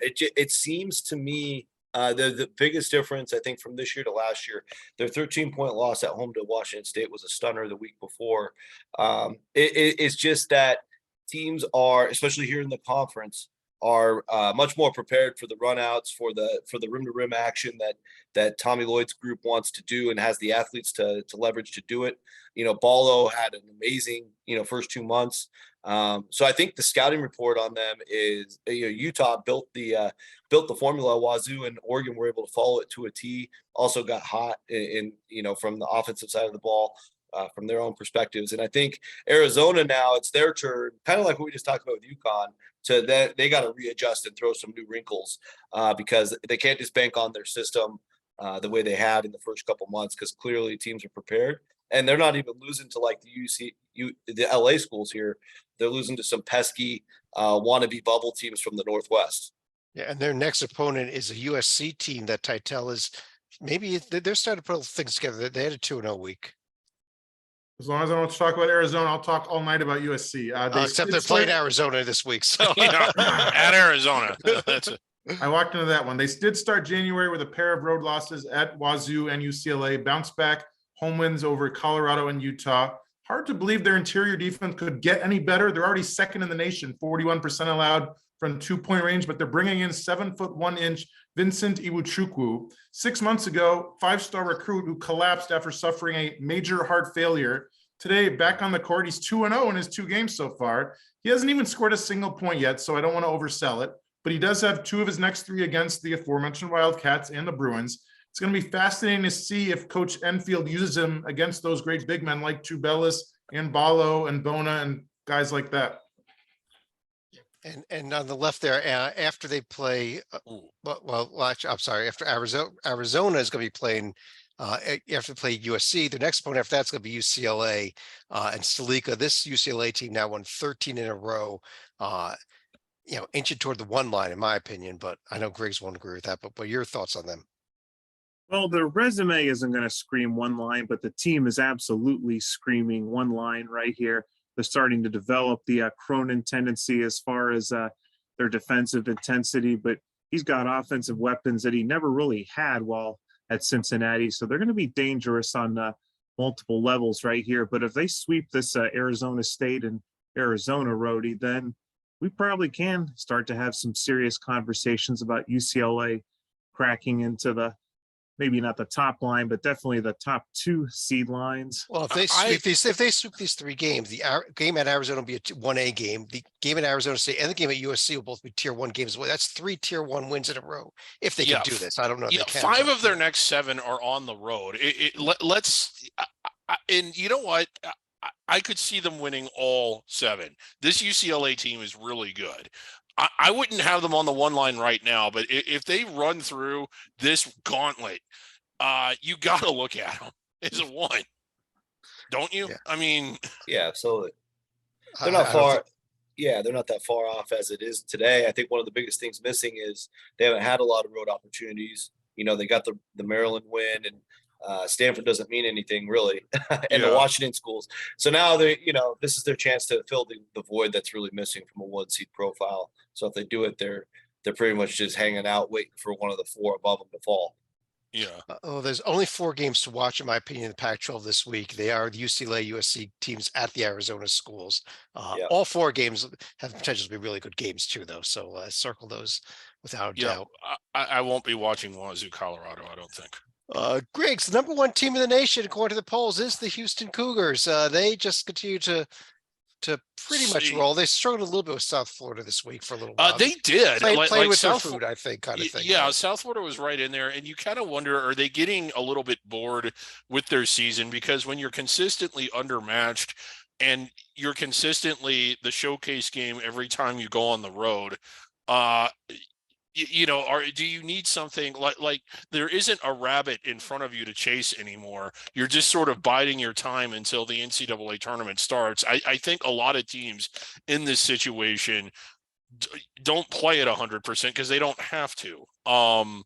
It seems to me the biggest difference, I think, from this year to last year, their 13-point loss at home to Washington State was a stunner the week before. It's just that teams are, especially here in the conference, are much more prepared for the runouts, for the rim to rim action that Tommy Lloyd's group wants to do and has the athletes to leverage to do it. Ballo had an amazing first 2 months. So I think the scouting report on them is Utah built the formula. Wazoo and Oregon were able to follow it to a T. Also got hot in from the offensive side of the ball. From their own perspectives. And I think Arizona now, it's their turn, kind of like what we just talked about with UConn, they got to readjust and throw some new wrinkles because they can't just bank on their system the way they had in the first couple months, because clearly teams are prepared. And they're not even losing to like the LA schools here. They're losing to some pesky wannabe bubble teams from the Northwest. Yeah, and their next opponent is a USC team that Titel is maybe they're starting to put things together. They had a 2-0 week. As long as I don't talk about Arizona, I'll talk all night about USC. Except they're playing Arizona this week. So at Arizona. That's it. I walked into that one. They did start January with a pair of road losses at Wazoo and UCLA, bounce back, home wins over Colorado and Utah. Hard to believe their interior defense could get any better. They're already second in the nation, 41% allowed from 2-point range, but they're bringing in 7'1" Vincent Iwuchukwu. 6 months ago, 5-star recruit who collapsed after suffering a major heart failure. Today, back on the court, he's 2-0 in his 2 games so far. He hasn't even scored a single point yet, so I don't want to oversell it, but he does have 2 of his next 3 against the aforementioned Wildcats and the Bruins. It's going to be fascinating to see if Coach Enfield uses him against those great big men like Tubelis and Ballo and Bona and guys like that. And on the left there, after they play, actually, I'm sorry. After Arizona is going to be playing. After they play USC, the next opponent after that's going to be UCLA and Salika. This UCLA team now won 13 in a row. Inching toward the one line, in my opinion. But I know Griggs won't agree with that. But your thoughts on them? Well, their resume isn't going to scream one line, but the team is absolutely screaming one line right here. They're starting to develop the Cronin tendency as far as their defensive intensity, but he's got offensive weapons that he never really had while at Cincinnati. So they're going to be dangerous on multiple levels right here. But if they sweep this Arizona State and Arizona roadie, then we probably can start to have some serious conversations about UCLA cracking into the, maybe not the top line, but definitely the top 2 seed lines. Well, if they sweep these 3 games, the game at Arizona will be a 1A game. The game at Arizona State and the game at USC will both be tier 1 games. Well, that's 3 tier 1 wins in a row. If they can do this, I don't know. If they can, 5 of their next 7 are on the road. And you know what? I could see them winning all 7. This UCLA team is really good. I wouldn't have them on the one line right now, but if they run through this gauntlet, you got to look at them as a 1, don't you? Yeah. I mean, yeah, absolutely. They're not far. Yeah, they're not that far off as it is today. I think one of the biggest things missing is they haven't had a lot of road opportunities. They got the Maryland win, and Stanford doesn't mean anything really, and the Washington schools. So now this is their chance to fill the void that's really missing from a 1 seed profile. So if they do it, they're pretty much just hanging out, waiting for one of the 4 above them to fall. Yeah. There's only 4 games to watch, in my opinion, in the Pac-12 this week. They are the UCLA, USC teams at the Arizona schools. All 4 games have the potential to be really good games too, though. So circle those without doubt. I won't be watching Wazoo, Colorado, I don't think. Griggs, the number 1 team in the nation, according to the polls, is the Houston Cougars. They just continue to pretty much roll. They struggled a little bit with South Florida this week for a little while. They did. Playing with their food, I think, kind of thing. Yeah, South Florida was right in there, and you kind of wonder, are they getting a little bit bored with their season? Because when you're consistently undermatched and you're consistently the showcase game every time you go on the road, do you need something like there isn't a rabbit in front of you to chase anymore? You're just sort of biding your time until the NCAA tournament starts. I think a lot of teams in this situation don't play at 100% because they don't have to. And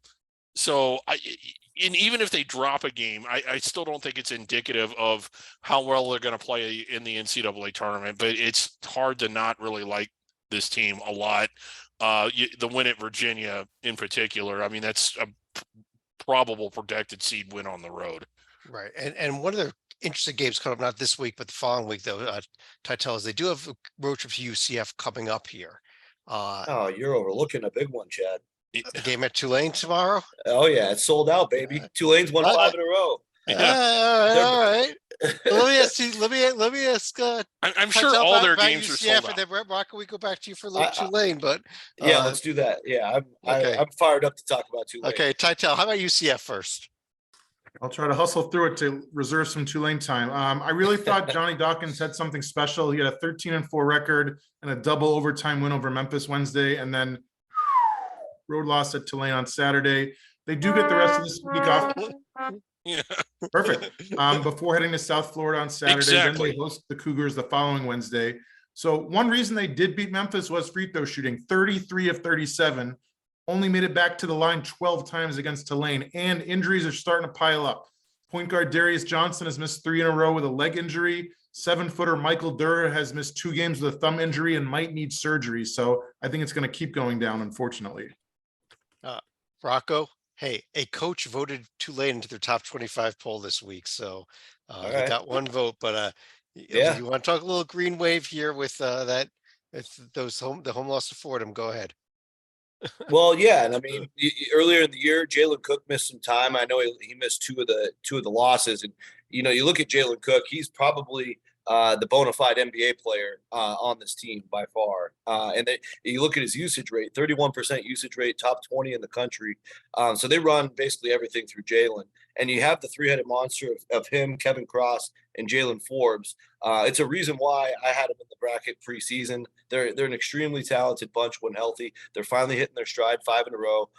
even if they drop a game, I still don't think it's indicative of how well they're going to play in the NCAA tournament. But it's hard to not really like this team a lot. The win at Virginia in particular, I mean, that's a probable protected seed win on the road. Right. And one of the interesting games coming up, not this week, but the following week, though, Titel, is they do have a road trip to UCF coming up here. You're overlooking a big one, Chad. The game at Tulane tomorrow? Oh, yeah. It's sold out, baby. Tulane's won 5 in a row. All right. Let me ask you. Let me ask. I'm sure all their games are sold out. And then Rock, we go back to you for Tulane, but let's do that. Yeah, I'm fired up to talk about Tulane. Okay, Titel, how about UCF first? I'll try to hustle through it to reserve some Tulane time. I really thought Johnny Dawkins had something special. He had a 13-4 record and a double overtime win over Memphis Wednesday, and then road loss at Tulane on Saturday. They do get the rest of this week off. Yeah. Perfect. Before heading to South Florida on Saturday, then they host the Cougars the following Wednesday. So one reason they did beat Memphis was free throw shooting, 33 of 37, only made it back to the line 12 times against Tulane, and injuries are starting to pile up. Point guard Darius Johnson has missed 3 in a row with a leg injury. 7-footer Michael Durr has missed 2 games with a thumb injury and might need surgery. So I think it's going to keep going down, unfortunately. Rocco, hey, a coach voted Tulane into their top 25 poll this week. So they got 1 vote, but you want to talk a little green wave here with the home loss to Fordham? Go ahead. Well, yeah, and I mean, earlier in the year, Jalen Cook missed some time. I know he missed two of the losses, and you look at Jalen Cook; he's probably the bona fide NBA player on this team by far. And you look at his usage rate, 31% usage rate, top 20 in the country. So they run basically everything through Jalen. and you have the three-headed monster of him, Kevin Cross, and Jalen Forbes. It's a reason why I had them in the bracket preseason. They're an extremely talented bunch when healthy. They're finally hitting their stride, 5 in a row.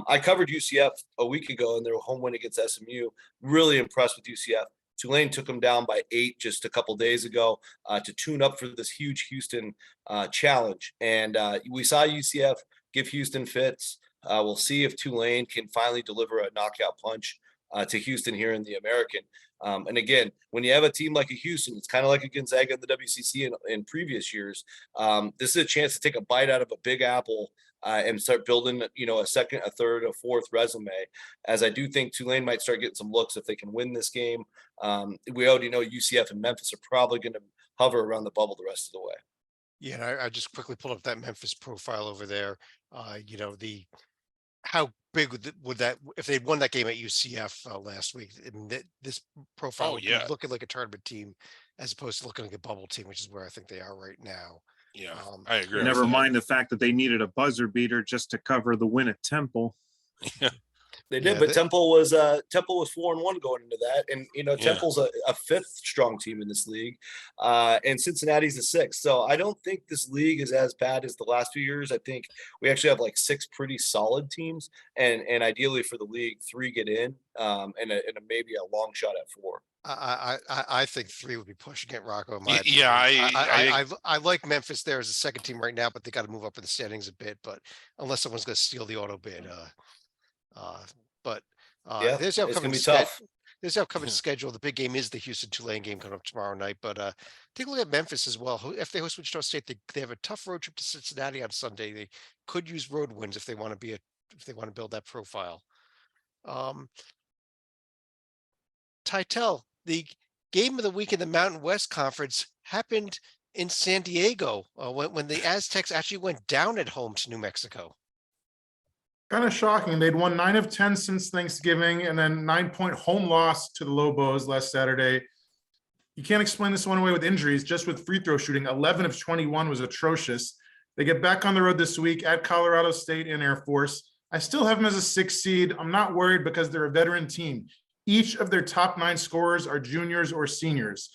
I covered UCF a week ago in their home win against SMU. Really impressed with UCF. Tulane took them down by 8 just a couple days ago to tune up for this huge Houston challenge. And we saw UCF give Houston fits. We'll see if Tulane can finally deliver a knockout punch to Houston here in the American. And again, when you have a team like a Houston, it's kind of like a Gonzaga in the WCC in previous years. This is a chance to take a bite out of a big apple and start building, a second, a third, a fourth resume. As I do think Tulane might start getting some looks if they can win this game. We already know UCF and Memphis are probably going to hover around the bubble the rest of the way. Yeah, and I just quickly pulled up that Memphis profile over there. How big would that if they'd won that game at UCF last week? I mean, this profile would be looking like a tournament team as opposed to looking like a bubble team, which is where I think they are right now. Yeah, I agree. Never mind the fact that they needed a buzzer beater just to cover the win at Temple. They did, but Temple was 4-1 going into that, and Temple's a fifth strong team in this league, and Cincinnati's a sixth. So I don't think this league is as bad as the last few years. I think we actually have like 6 pretty solid teams, and ideally for the league, 3 get in, and maybe a long shot at 4. I think 3 would be pushing it, Rocco. I like Memphis there as a second team right now, but they got to move up in the standings a bit. But unless someone's going to steal the auto bid, there's the upcoming There's the upcoming schedule. The big game is the Houston Tulane game coming up tomorrow night. But take a look at Memphis as well. If they host Wichita State, they have a tough road trip to Cincinnati on Sunday. They could use road wins if they want to build that profile. Titel, the game of the week in the Mountain West Conference happened in San Diego when the Aztecs actually went down at home to New Mexico. Kind of shocking. They'd won 9 of 10 since Thanksgiving, and then 9-point home loss to the Lobos last Saturday. You can't explain this one away with injuries, just with free throw shooting. 11 of 21 was atrocious. They get back on the road this week at Colorado State and Air Force. I still have them as a 6th seed. I'm not worried because they're a veteran team. Each of their top 9 scorers are juniors or seniors,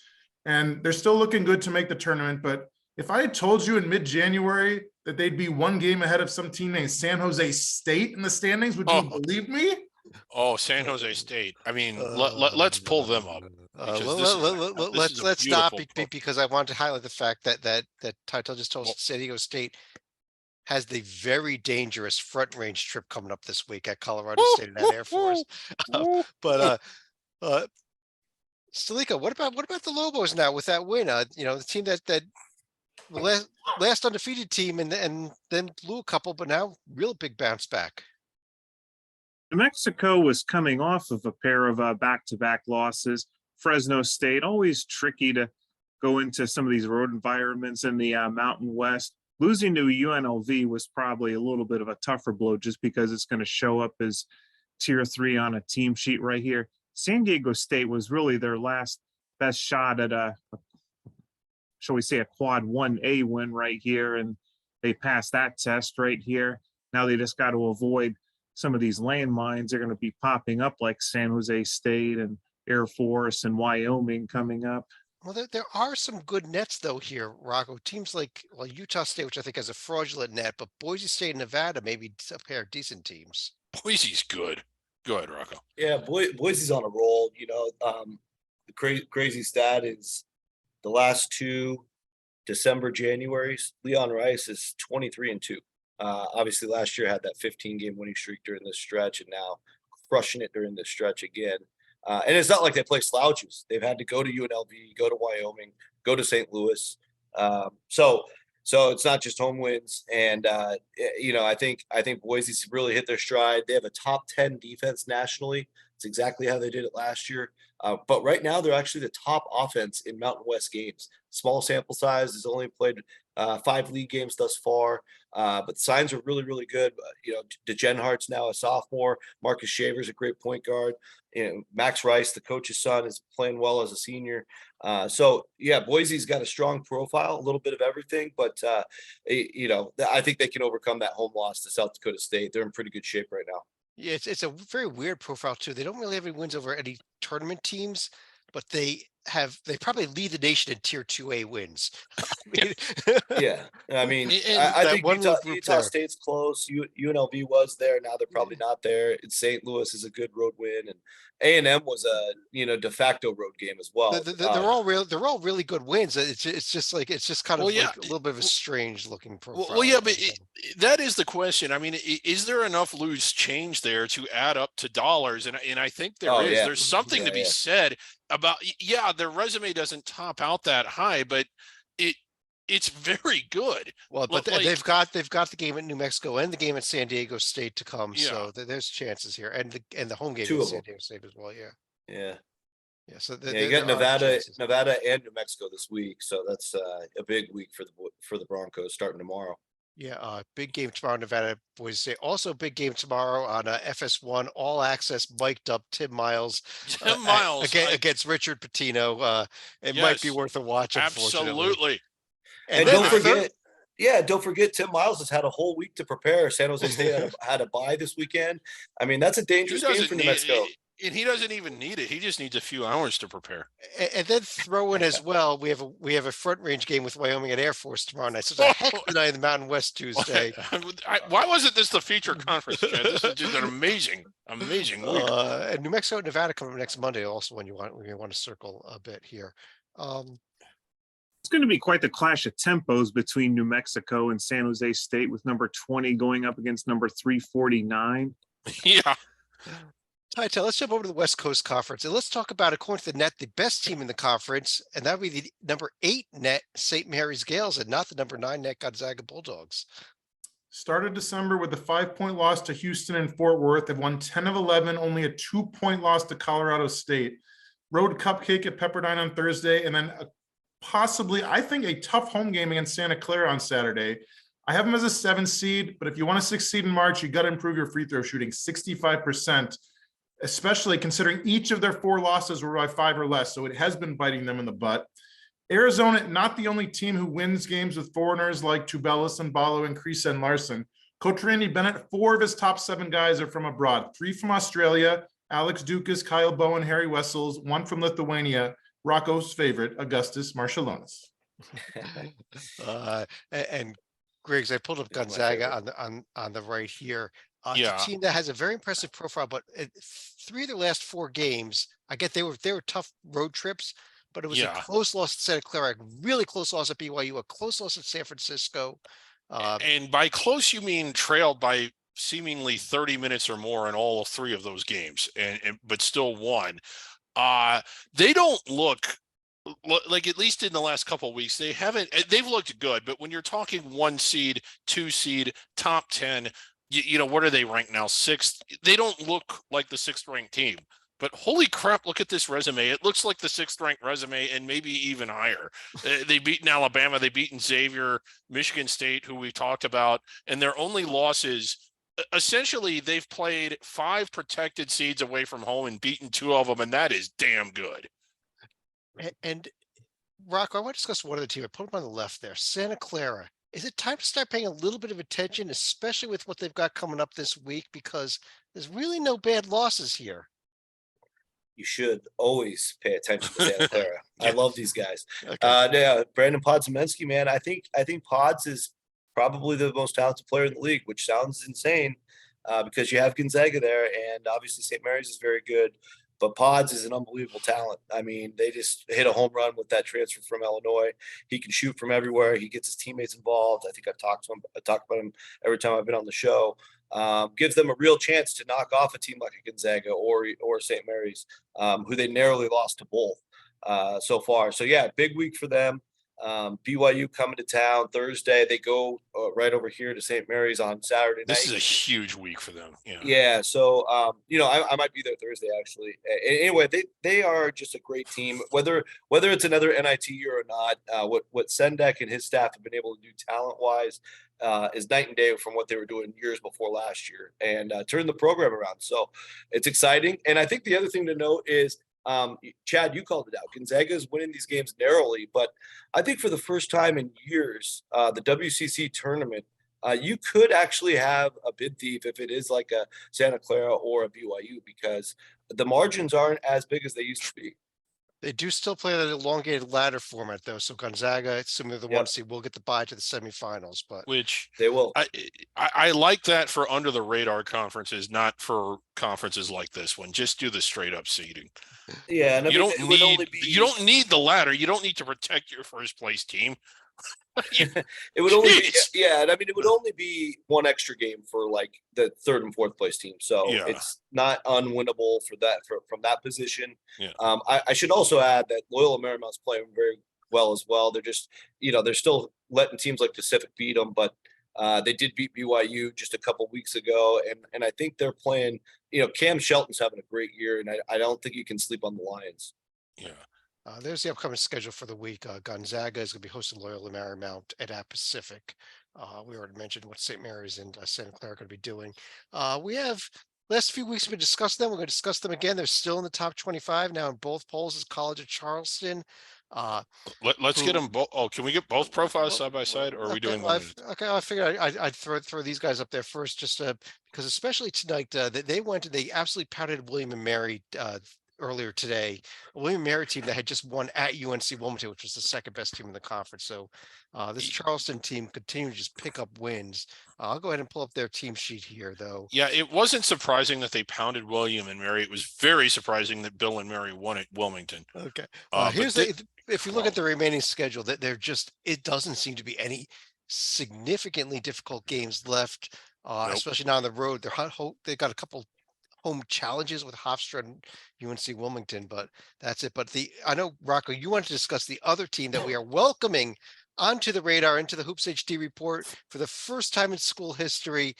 and they're still looking good to make the tournament. But if I had told you in mid-January that they'd be 1 game ahead of some team named San Jose State in the standings, would you believe me? Oh, San Jose State. I mean, let's pull them up. Let's stop because I want to highlight the fact that Title just told us San Diego State has the very dangerous Front Range trip coming up this week at Colorado State and at Air Force. Stalika, what about the Lobos now with that win? The team that last undefeated team and then blew a couple, but now real big bounce back. New Mexico was coming off of a pair of back-to-back losses. Fresno State, always tricky to go into some of these road environments in the Mountain West. Losing to UNLV was probably a little bit of a tougher blow just because it's going to show up as tier 3 on a team sheet right here. San Diego State was really their last best shot at shall we say, a quad 1A win right here. And they passed that test right here. Now they just got to avoid some of these landmines. They're going to be popping up like San Jose State and Air Force and Wyoming coming up. Well, there are some good nets, though, here, Rocco. Teams like Utah State, which I think has a fraudulent net, but Boise State and Nevada, maybe a pair of decent teams. Boise's good. Go ahead, Rocco. Yeah, Boise's on a roll. The crazy stat is the last 2 December Januaries, Leon Rice is 23-2. Obviously, last year had that 15-game winning streak during this stretch, and now crushing it during this stretch again. And it's not like they play slouches. They've had to go to UNLV, go to Wyoming, go to St. Louis. So it's not just home wins. And I think Boise's really hit their stride. They have a top 10 defense nationally. It's exactly how they did it last year. But right now, they're actually the top offense in Mountain West games. Small sample size. Has only played 5 league games thus far. But the signs are really, really good. DeGenhart's now a sophomore. Marcus Shaver's a great point guard. Max Rice, the coach's son, is playing well as a senior. Boise's got a strong profile, a little bit of everything. But, I think they can overcome that home loss to South Dakota State. They're in pretty good shape right now. Yeah, it's a very weird profile too. They don't really have any wins over any tournament teams, but they probably lead the nation in tier 2A wins. I mean, Yeah, I mean, And I that think one Utah, little group Utah there. State's close. UNLV was there. Now they're probably not there. And St. Louis is a good road win, and A&M was a de facto road game as well. They're all really good wins. It's just kind well, of yeah. like a little bit of a strange looking Well, profile. yeah, but that is the question. I mean, is there enough loose change there to add up to dollars? And I think there is. Yeah. There's something to be said about, yeah, their resume doesn't top out that high, but it's very good. Well, but they've got the game at New Mexico and the game at San Diego State to come, Yeah. so there's chances here, and the home game Two at of San them. Diego State as well. Yeah, Yeah. So You got Nevada and New Mexico this week, so that's a big week for the Broncos starting tomorrow. Yeah, big game tomorrow, Nevada, Boise State. Also, big game tomorrow on FS1, all access, mic'd up Tim Miles. Tim Miles against Richard Pitino. It might be worth a watch. Absolutely. And don't forget, Tim Miles has had a whole week to prepare. San Jose State had a bye this weekend. I mean, that's a dangerous game for New Mexico. And he doesn't even need it. He just needs a few hours to prepare. And then throw in as well, we have a front range game with Wyoming and Air Force tomorrow night. So it's a heck of a night in the Mountain West Tuesday. Why wasn't this the feature conference, Chad? This is just an amazing week. And New Mexico and Nevada coming next Monday. Also, when you want to circle a bit here. It's going to be quite the clash of tempos between New Mexico and San Jose State, with number 20 going up against number 349. Yeah. Ty, let's jump over to the West Coast Conference and let's talk about, according to the net, the best team in the conference, and that would be the number 8 net St. Mary's Gales and not the number 9 net Gonzaga Bulldogs. Started December with a 5-point loss to Houston and Fort Worth. They've won 10 of 11, only a 2-point loss to Colorado State. Road cupcake at Pepperdine on Thursday, and then possibly, I think, a tough home game against Santa Clara on Saturday. I have them as a 7 seed, but if you want to succeed in March, you got to improve your free throw shooting, 65%. Especially considering each of their 4 losses were by 5 or less. So it has been biting them in the butt. Arizona, not the only team who wins games with foreigners like Tubelis and Ballo and Krisa and Larson. Coach Randy Bennett, 4 of his top 7 guys are from abroad. 3 from Australia, Alex Dukas, Kyle Bowen, Harry Wessels, 1 from Lithuania, Rocco's favorite, Augustus Marciulionis. And Griggs, I pulled up Gonzaga on the right here. It's a team that has a very impressive profile, but 3 of their last 4 games, I get they were tough road trips, but it was a close loss at Santa Clara, a really close loss at BYU, a close loss at San Francisco. And by close, you mean trailed by seemingly 30 minutes or more in all 3 of those games, but still won. They don't look like, at least in the last couple of weeks, they've looked good, but when you're talking 1 seed, 2 seed, top 10, what are they ranked now? 6th. They don't look like the 6th ranked team, but holy crap, look at this resume. It looks like the 6th ranked resume and maybe even higher. They beaten Alabama, they beaten Xavier, Michigan State, who we talked about, and their only losses, essentially they've played 5 protected seeds away from home and beaten 2 of them. And that is damn good. And Rocco, I want to discuss one of the team. I put them on the left there, Santa Clara. Is it time to start paying a little bit of attention, especially with what they've got coming up this week? Because there's really no bad losses here. You should always pay attention to Santa Clara. I love these guys. Okay. Brandon Podziemski, man. I think Pods is probably the most talented player in the league, which sounds insane because you have Gonzaga there, and obviously St. Mary's is very good. But Pods is an unbelievable talent. I mean, they just hit a home run with that transfer from Illinois. He can shoot from everywhere. He gets his teammates involved. I think I've talked to him. I talk about him every time I've been on the show. Gives them a real chance to knock off a team like a Gonzaga or St. Mary's, who they narrowly lost to both so far. So, yeah, big week for them. BYU coming to town Thursday. They go right over here to St. Mary's on Saturday night. This is a huge week for them. Yeah. So, I might be there Thursday, actually. Anyway, they are just a great team, whether it's another NIT year or not. What Sendek and his staff have been able to do talent-wise is night and day from what they were doing years before last year, and turn the program around. So it's exciting. And I think the other thing to note is, Chad, you called it out. Gonzaga is winning these games narrowly, but I think for the first time in years, the WCC tournament you could actually have a bid thief if it is like a Santa Clara or a BYU, because the margins aren't as big as they used to be. They do still play that elongated ladder format though. So Gonzaga, assuming the one seed, will get the bye to the semifinals, but which they will. I like that for under the radar conferences, not for conferences like this one. Just do the straight up seeding. Yeah, and you don't need the ladder. You don't need to protect your first place team. It would only be, and I mean, it would only be one extra game for like the third and fourth place team, so it's not unwinnable for that from that position. I should also add that Loyola Marymount's playing very well as well. They're just, they're still letting teams like Pacific beat them, but they did beat BYU just a couple weeks ago, and I think they're playing. Cam Shelton's having a great year, and I don't think you can sleep on the Lions. Yeah. There's the upcoming schedule for the week. Gonzaga is going to be hosting Loyola Marymount at Pacific. We already mentioned what St. Mary's and Santa Clara are going to be doing. We have last few weeks we've been discussing them. We're going to discuss them again. They're still in the top 25 now in both polls. Is College of Charleston. Let's get them both. Oh, can we get both profiles side by side, or are we doing one? Okay, I figured I'd throw these guys up there first, just because especially tonight they went and they absolutely pounded William and Mary earlier today. A William and Mary team that had just won at UNC Wilmington, which was the second best team in the conference. So this Charleston team continued to just pick up wins. I'll go ahead and pull up their team sheet here, though. Yeah, it wasn't surprising that they pounded William and Mary. It was very surprising that Bill and Mary won at Wilmington. Okay. If you look at the remaining schedule, that it doesn't seem to be any significantly difficult games left, especially now on the road. They got a couple home challenges with Hofstra and UNC Wilmington, but that's it. But I know, Rocco, you wanted to discuss the other team that we are welcoming onto the radar, into the Hoops HD report for the first time in school history.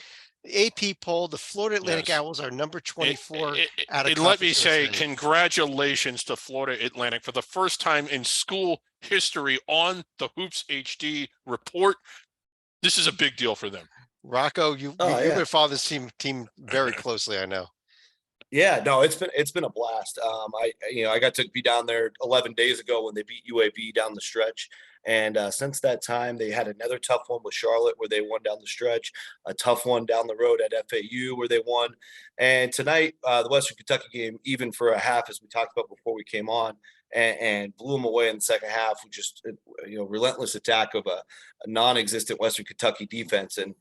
The AP poll, the Florida Atlantic Owls are number 24 out of. Let me say congratulations to Florida Atlantic for the first time in school history on the Hoops HD report. This is a big deal for them. Rocco, you've been following this team very closely, I know. Yeah, no, it's been a blast. I got to be down there 11 days ago when they beat UAB down the stretch. And since that time, they had another tough one with Charlotte where they won down the stretch, a tough one down the road at FAU where they won. And tonight, the Western Kentucky game, even for a half, as we talked about before we came on, and blew them away in the second half with just relentless attack of a non-existent Western Kentucky defense. And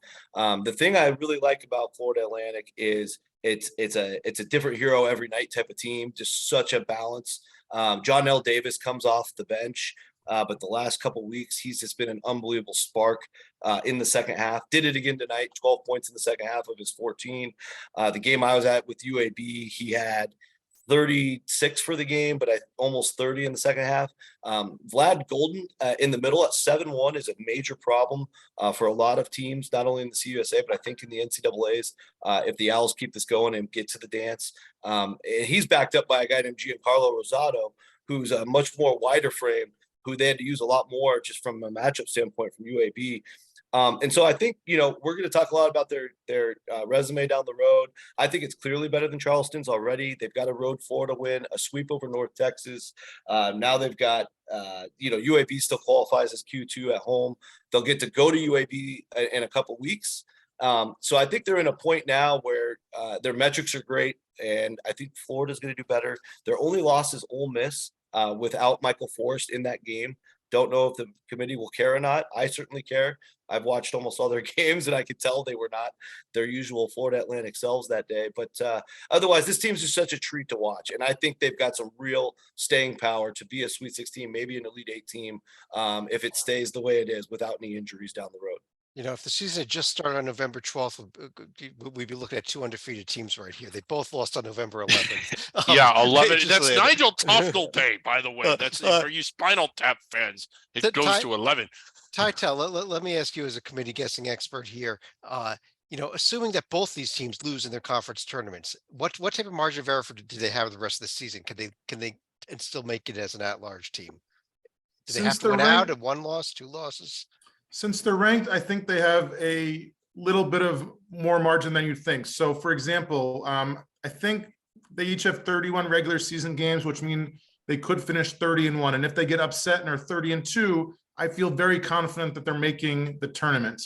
the thing I really like about Florida Atlantic is it's a different hero every night type of team, just such a balance. John L. Davis comes off the bench, but the last couple of weeks, he's just been an unbelievable spark in the second half. Did it again tonight, 12 points in the second half of his 14. The game I was at with UAB, he had 36 for the game, but almost 30 in the second half. Vlad Golden in the middle at 7-1 is a major problem for a lot of teams, not only in the CUSA, but I think in the NCAAs, if the Owls keep this going and get to the dance. And he's backed up by a guy named Giancarlo Rosado, who's a much more wider frame, who they had to use a lot more just from a matchup standpoint from UAB. And so I think, we're going to talk a lot about their resume down the road. I think it's clearly better than Charleston's already. They've got a road Florida win, a sweep over North Texas. Now they've got, UAB still qualifies as Q2 at home. They'll get to go to UAB in a couple weeks. So I think they're in a point now where their metrics are great, and I think Florida's going to do better. Their only loss is Ole Miss without Michael Forrest in that game. Don't know if the committee will care or not. I certainly care. I've watched almost all their games, and I could tell they were not their usual Florida Atlantic selves that day. But otherwise, this team's just such a treat to watch. And I think they've got some real staying power to be a Sweet 16, maybe an Elite 8 team, if it stays the way it is without any injuries down the road. If the season had just started on November 12th, we'd be looking at two undefeated teams right here. They both lost on November 11th. Yeah, 11. That's Nigel Tufnell Day, by the way. That's for you Spinal Tap fans. It goes to 11. Tytel, let me ask you as a committee guessing expert here. Assuming that both these teams lose in their conference tournaments, what type of margin of error do they have the rest of the season? Can they and still make it as an at-large team? Do they have to win out at one loss, two losses? Since they're ranked, I think they have a little bit of more margin than you'd think. So, for example, I think they each have 31 regular season games, which mean they could finish 30-1. And if they get upset and are 30-2, I feel very confident that they're making the tournament.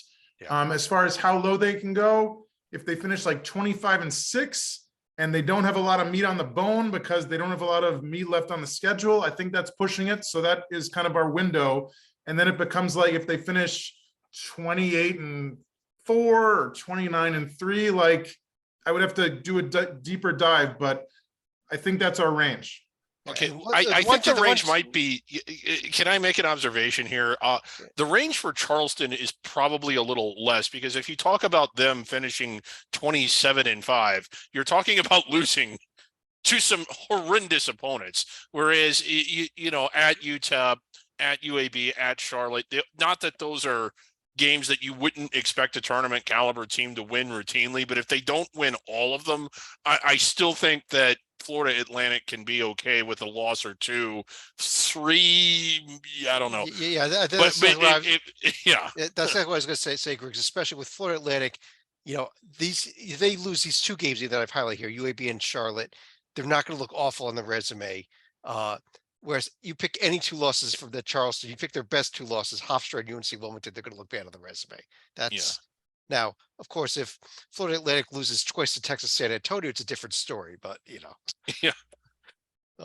As far as how low they can go, if they finish like 25-6 and they don't have a lot of meat on the bone because they don't have a lot of meat left on the schedule, I think that's pushing it. So that is kind of our window. And then it becomes like if they finish 28-4 or 29-3, like I would have to do a deeper dive, but I think that's our range. Okay, I think the range might be. Can I make an observation here? The range for Charleston is probably a little less because if you talk about them finishing 27-5, you're talking about losing to some horrendous opponents. Whereas you know, at UTEP, at UAB, at Charlotte, not that those are games that you wouldn't expect a tournament caliber team to win routinely, but if they don't win all of them, I still think that Florida Atlantic can be okay with a loss or 2, 3. I don't know. Yeah, that's what I was going to say, Griggs, especially with Florida Atlantic. You know, they lose these 2 games that I've highlighted here, UAB and Charlotte. They're not going to look awful on the resume. Whereas you pick any 2 losses from the Charleston, you pick their best 2 losses, Hofstra and UNC Wilmington, they're going to look bad on the resume. That's now, of course, if Florida Atlantic loses twice to Texas San Antonio, it's a different story. But you know,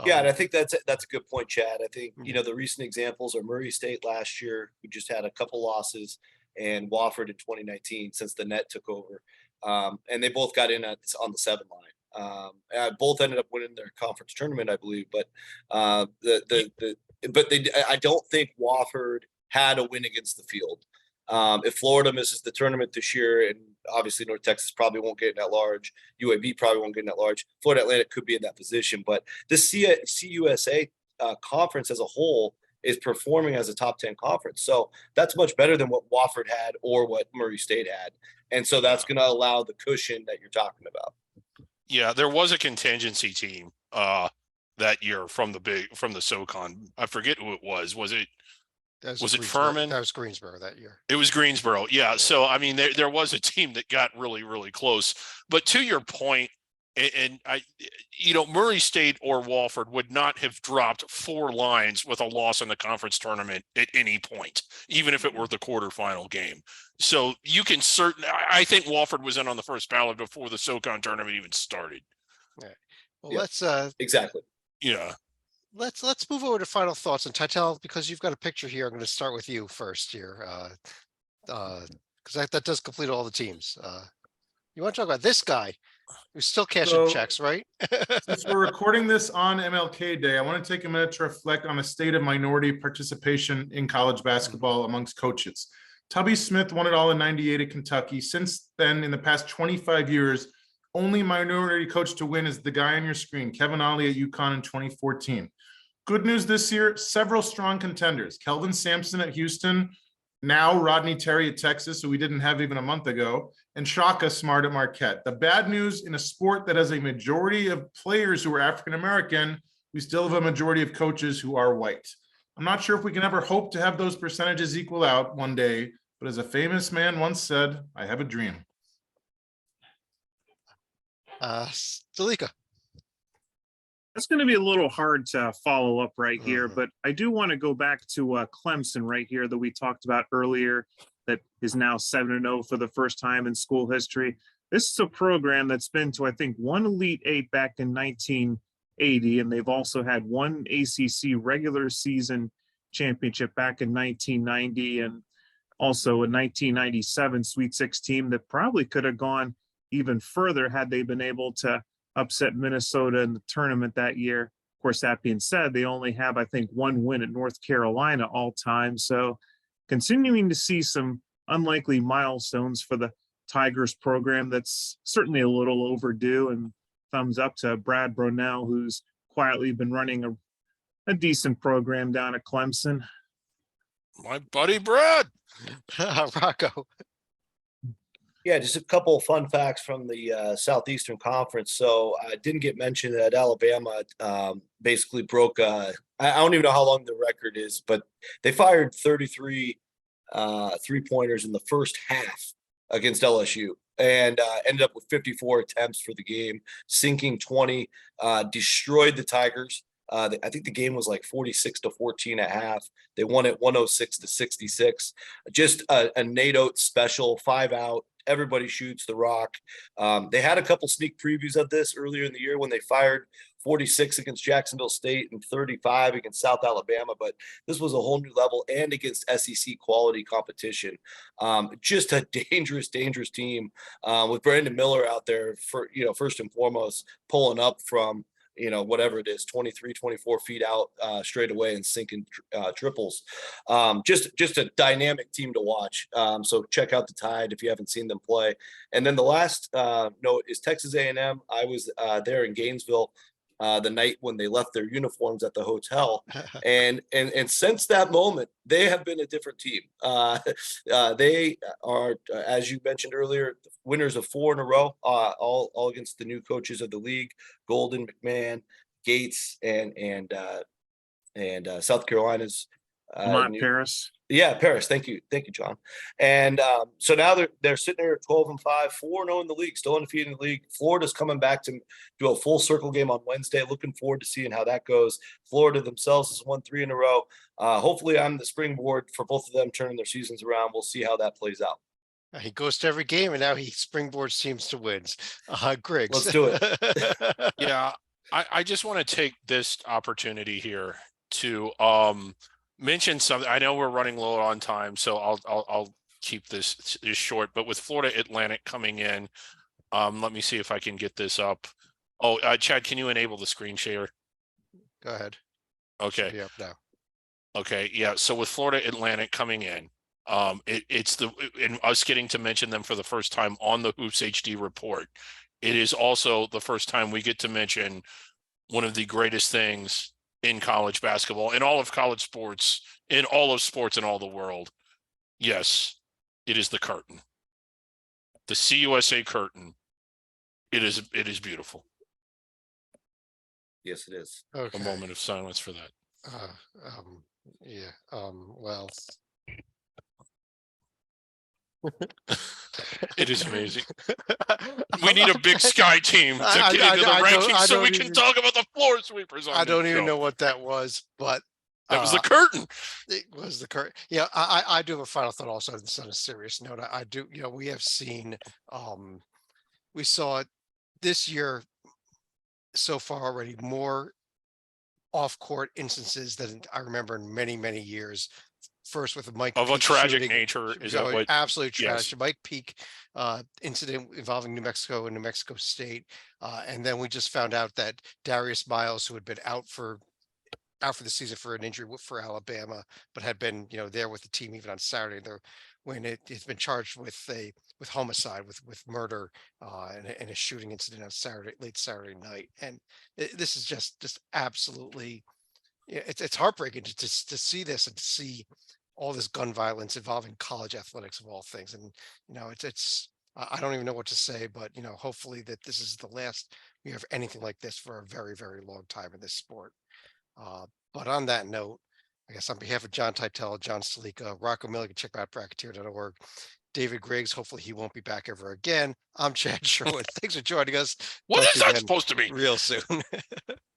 yeah, and I think that's a good point, Chad. I think you know the recent examples are Murray State last year, who just had a couple losses, and Wofford in 2019 since the net took over, and they both got in on the 7 line. Both ended up winning their conference tournament, I believe, but I don't think Wofford had a win against the field. If Florida misses the tournament this year, and obviously North Texas probably won't get in that large, UAB probably won't get in that large, Florida Atlantic could be in that position. But the CUSA conference as a whole is performing as a top 10 conference. So that's much better than what Wofford had or what Murray State had. And so that's going to allow the cushion that you're talking about. Yeah, there was a contingency team that year from the SoCon. I forget who it was. Was it Furman? That was Greensboro that year. It was Greensboro. Yeah. So, I mean, there was a team that got really, really close. But to your point, and Murray State or Wofford would not have dropped 4 lines with a loss in the conference tournament at any point, even if it were the quarterfinal game. So you can I think Wofford was in on the first ballot before the SoCon tournament even started. Right. Well, let's exactly. Yeah. Let's move over to final thoughts. And Titel, because you've got a picture here, I'm going to start with you first here, because that does complete all the teams. You want to talk about this guy who's still cashing checks, right? Since we're recording this on MLK Day, I want to take a minute to reflect on the state of minority participation in college basketball amongst coaches. Tubby Smith won it all in '98 at Kentucky. Since then, in the past 25 years, only minority coach to win is the guy on your screen, Kevin Ollie at UConn in 2014. Good news this year, several strong contenders. Kelvin Sampson at Houston, now Rodney Terry at Texas, who we didn't have even a month ago, and Shaka Smart at Marquette. The bad news in a sport that has a majority of players who are African-American, we still have a majority of coaches who are white. I'm not sure if we can ever hope to have those percentages equal out one day, but as a famous man once said, I have a dream. Stalika. That's going to be a little hard to follow up right here, but I do want to go back to Clemson right here that we talked about earlier that is now 7-0 for the first time in school history. This is a program that's been to, I think, 1 Elite 8 back in 1980, and they've also had 1 ACC regular season championship back in 1990 and also a 1997 Sweet 16 that probably could have gone even further had they been able to upset Minnesota in the tournament that year. Of course, that being said, they only have, I think, 1 win at North Carolina all time. So continuing to see some unlikely milestones for the Tigers program that's certainly a little overdue, and thumbs up to Brad Brownell, who's quietly been running a decent program down at Clemson. My buddy Brad. Rocco. Yeah, just a couple of fun facts from the Southeastern Conference. So I didn't get mentioned that Alabama basically broke, I don't even know how long the record is, but they fired 33 three-pointers in the first half against LSU and ended up with 54 attempts for the game, sinking 20, destroyed the Tigers. I think the game was like 46-14 at half. They won it 106-66. Just a Nate Oates special, 5 out. Everybody shoots the rock. They had a couple sneak previews of this earlier in the year when they fired 46 against Jacksonville State and 35 against South Alabama, but this was a whole new level and against SEC quality competition. Just a dangerous team with Brandon Miller out there for, first and foremost, pulling up from, whatever it is, 23, 24 feet out straight away and sinking triples. Just a dynamic team to watch. So check out the Tide if you haven't seen them play. And then the last note is Texas A&M. I was there in Gainesville the night when they left their uniforms at the hotel. And since that moment, they have been a different team. They are, as you mentioned earlier, winners of 4 in a row, all against the new coaches of the league, Golden, McMahon, Gates, and South Carolina's Paris. Yeah, Paris. Thank you, John. And so now they're sitting there at 12-5, 4-0 in the league, still undefeated in the league. Florida's coming back to do a full circle game on Wednesday. Looking forward to seeing how that goes. Florida themselves has won 3 in a row. Hopefully, I'm the springboard for both of them turning their seasons around. We'll see how that plays out. He goes to every game, and now he springboards teams to wins. Griggs, let's do it. Yeah, I just want to take this opportunity here to mention something. I know we're running low on time, so I'll keep this short. But with Florida Atlantic coming in, let me see if I can get this up. Oh, Chad, can you enable the screen share? Go ahead. Okay. Be up now. Okay. Yeah. So with Florida Atlantic coming in, it's and us getting to mention them for the first time on the Hoops HD report. It is also the first time we get to mention one of the greatest things in college basketball, in all of college sports, in all of sports in all the world. Yes, it is the curtain. The CUSA curtain. It is beautiful. Yes, it is. Okay. A moment of silence for that. Yeah. Well. It is amazing. We need a Big Sky team to get into the rankings so we can talk about the floor sweepers. I don't even know what that was, but that was the curtain. It was the curtain. Yeah, I do have a final thought also on a serious note. I do, we have seen, we saw it this year so far already, more off-court instances than I remember in many, many years. First with Mike of Peake a tragic shooting, nature, is that what? Absolutely tragic. Yes. Mike Peake incident involving New Mexico and New Mexico State, and then we just found out that Darius Miles, who had been out for the season for an injury for Alabama, but had been there with the team even on Saturday. There, when it's been charged with homicide, with murder, and a shooting incident on late Saturday night, and this is just absolutely, it's heartbreaking to see this and to see all this gun violence involving college athletics of all things. And, it's, I don't even know what to say, but, hopefully that this is the last we have anything like this for a very, very long time in this sport. But on that note, I guess on behalf of John Titell, John Stalika, Rocco Miller, check out bracketeer.org. David Griggs, hopefully he won't be back ever again. I'm Chad Sherwood. Thanks for joining us. What is that supposed to be? Real soon.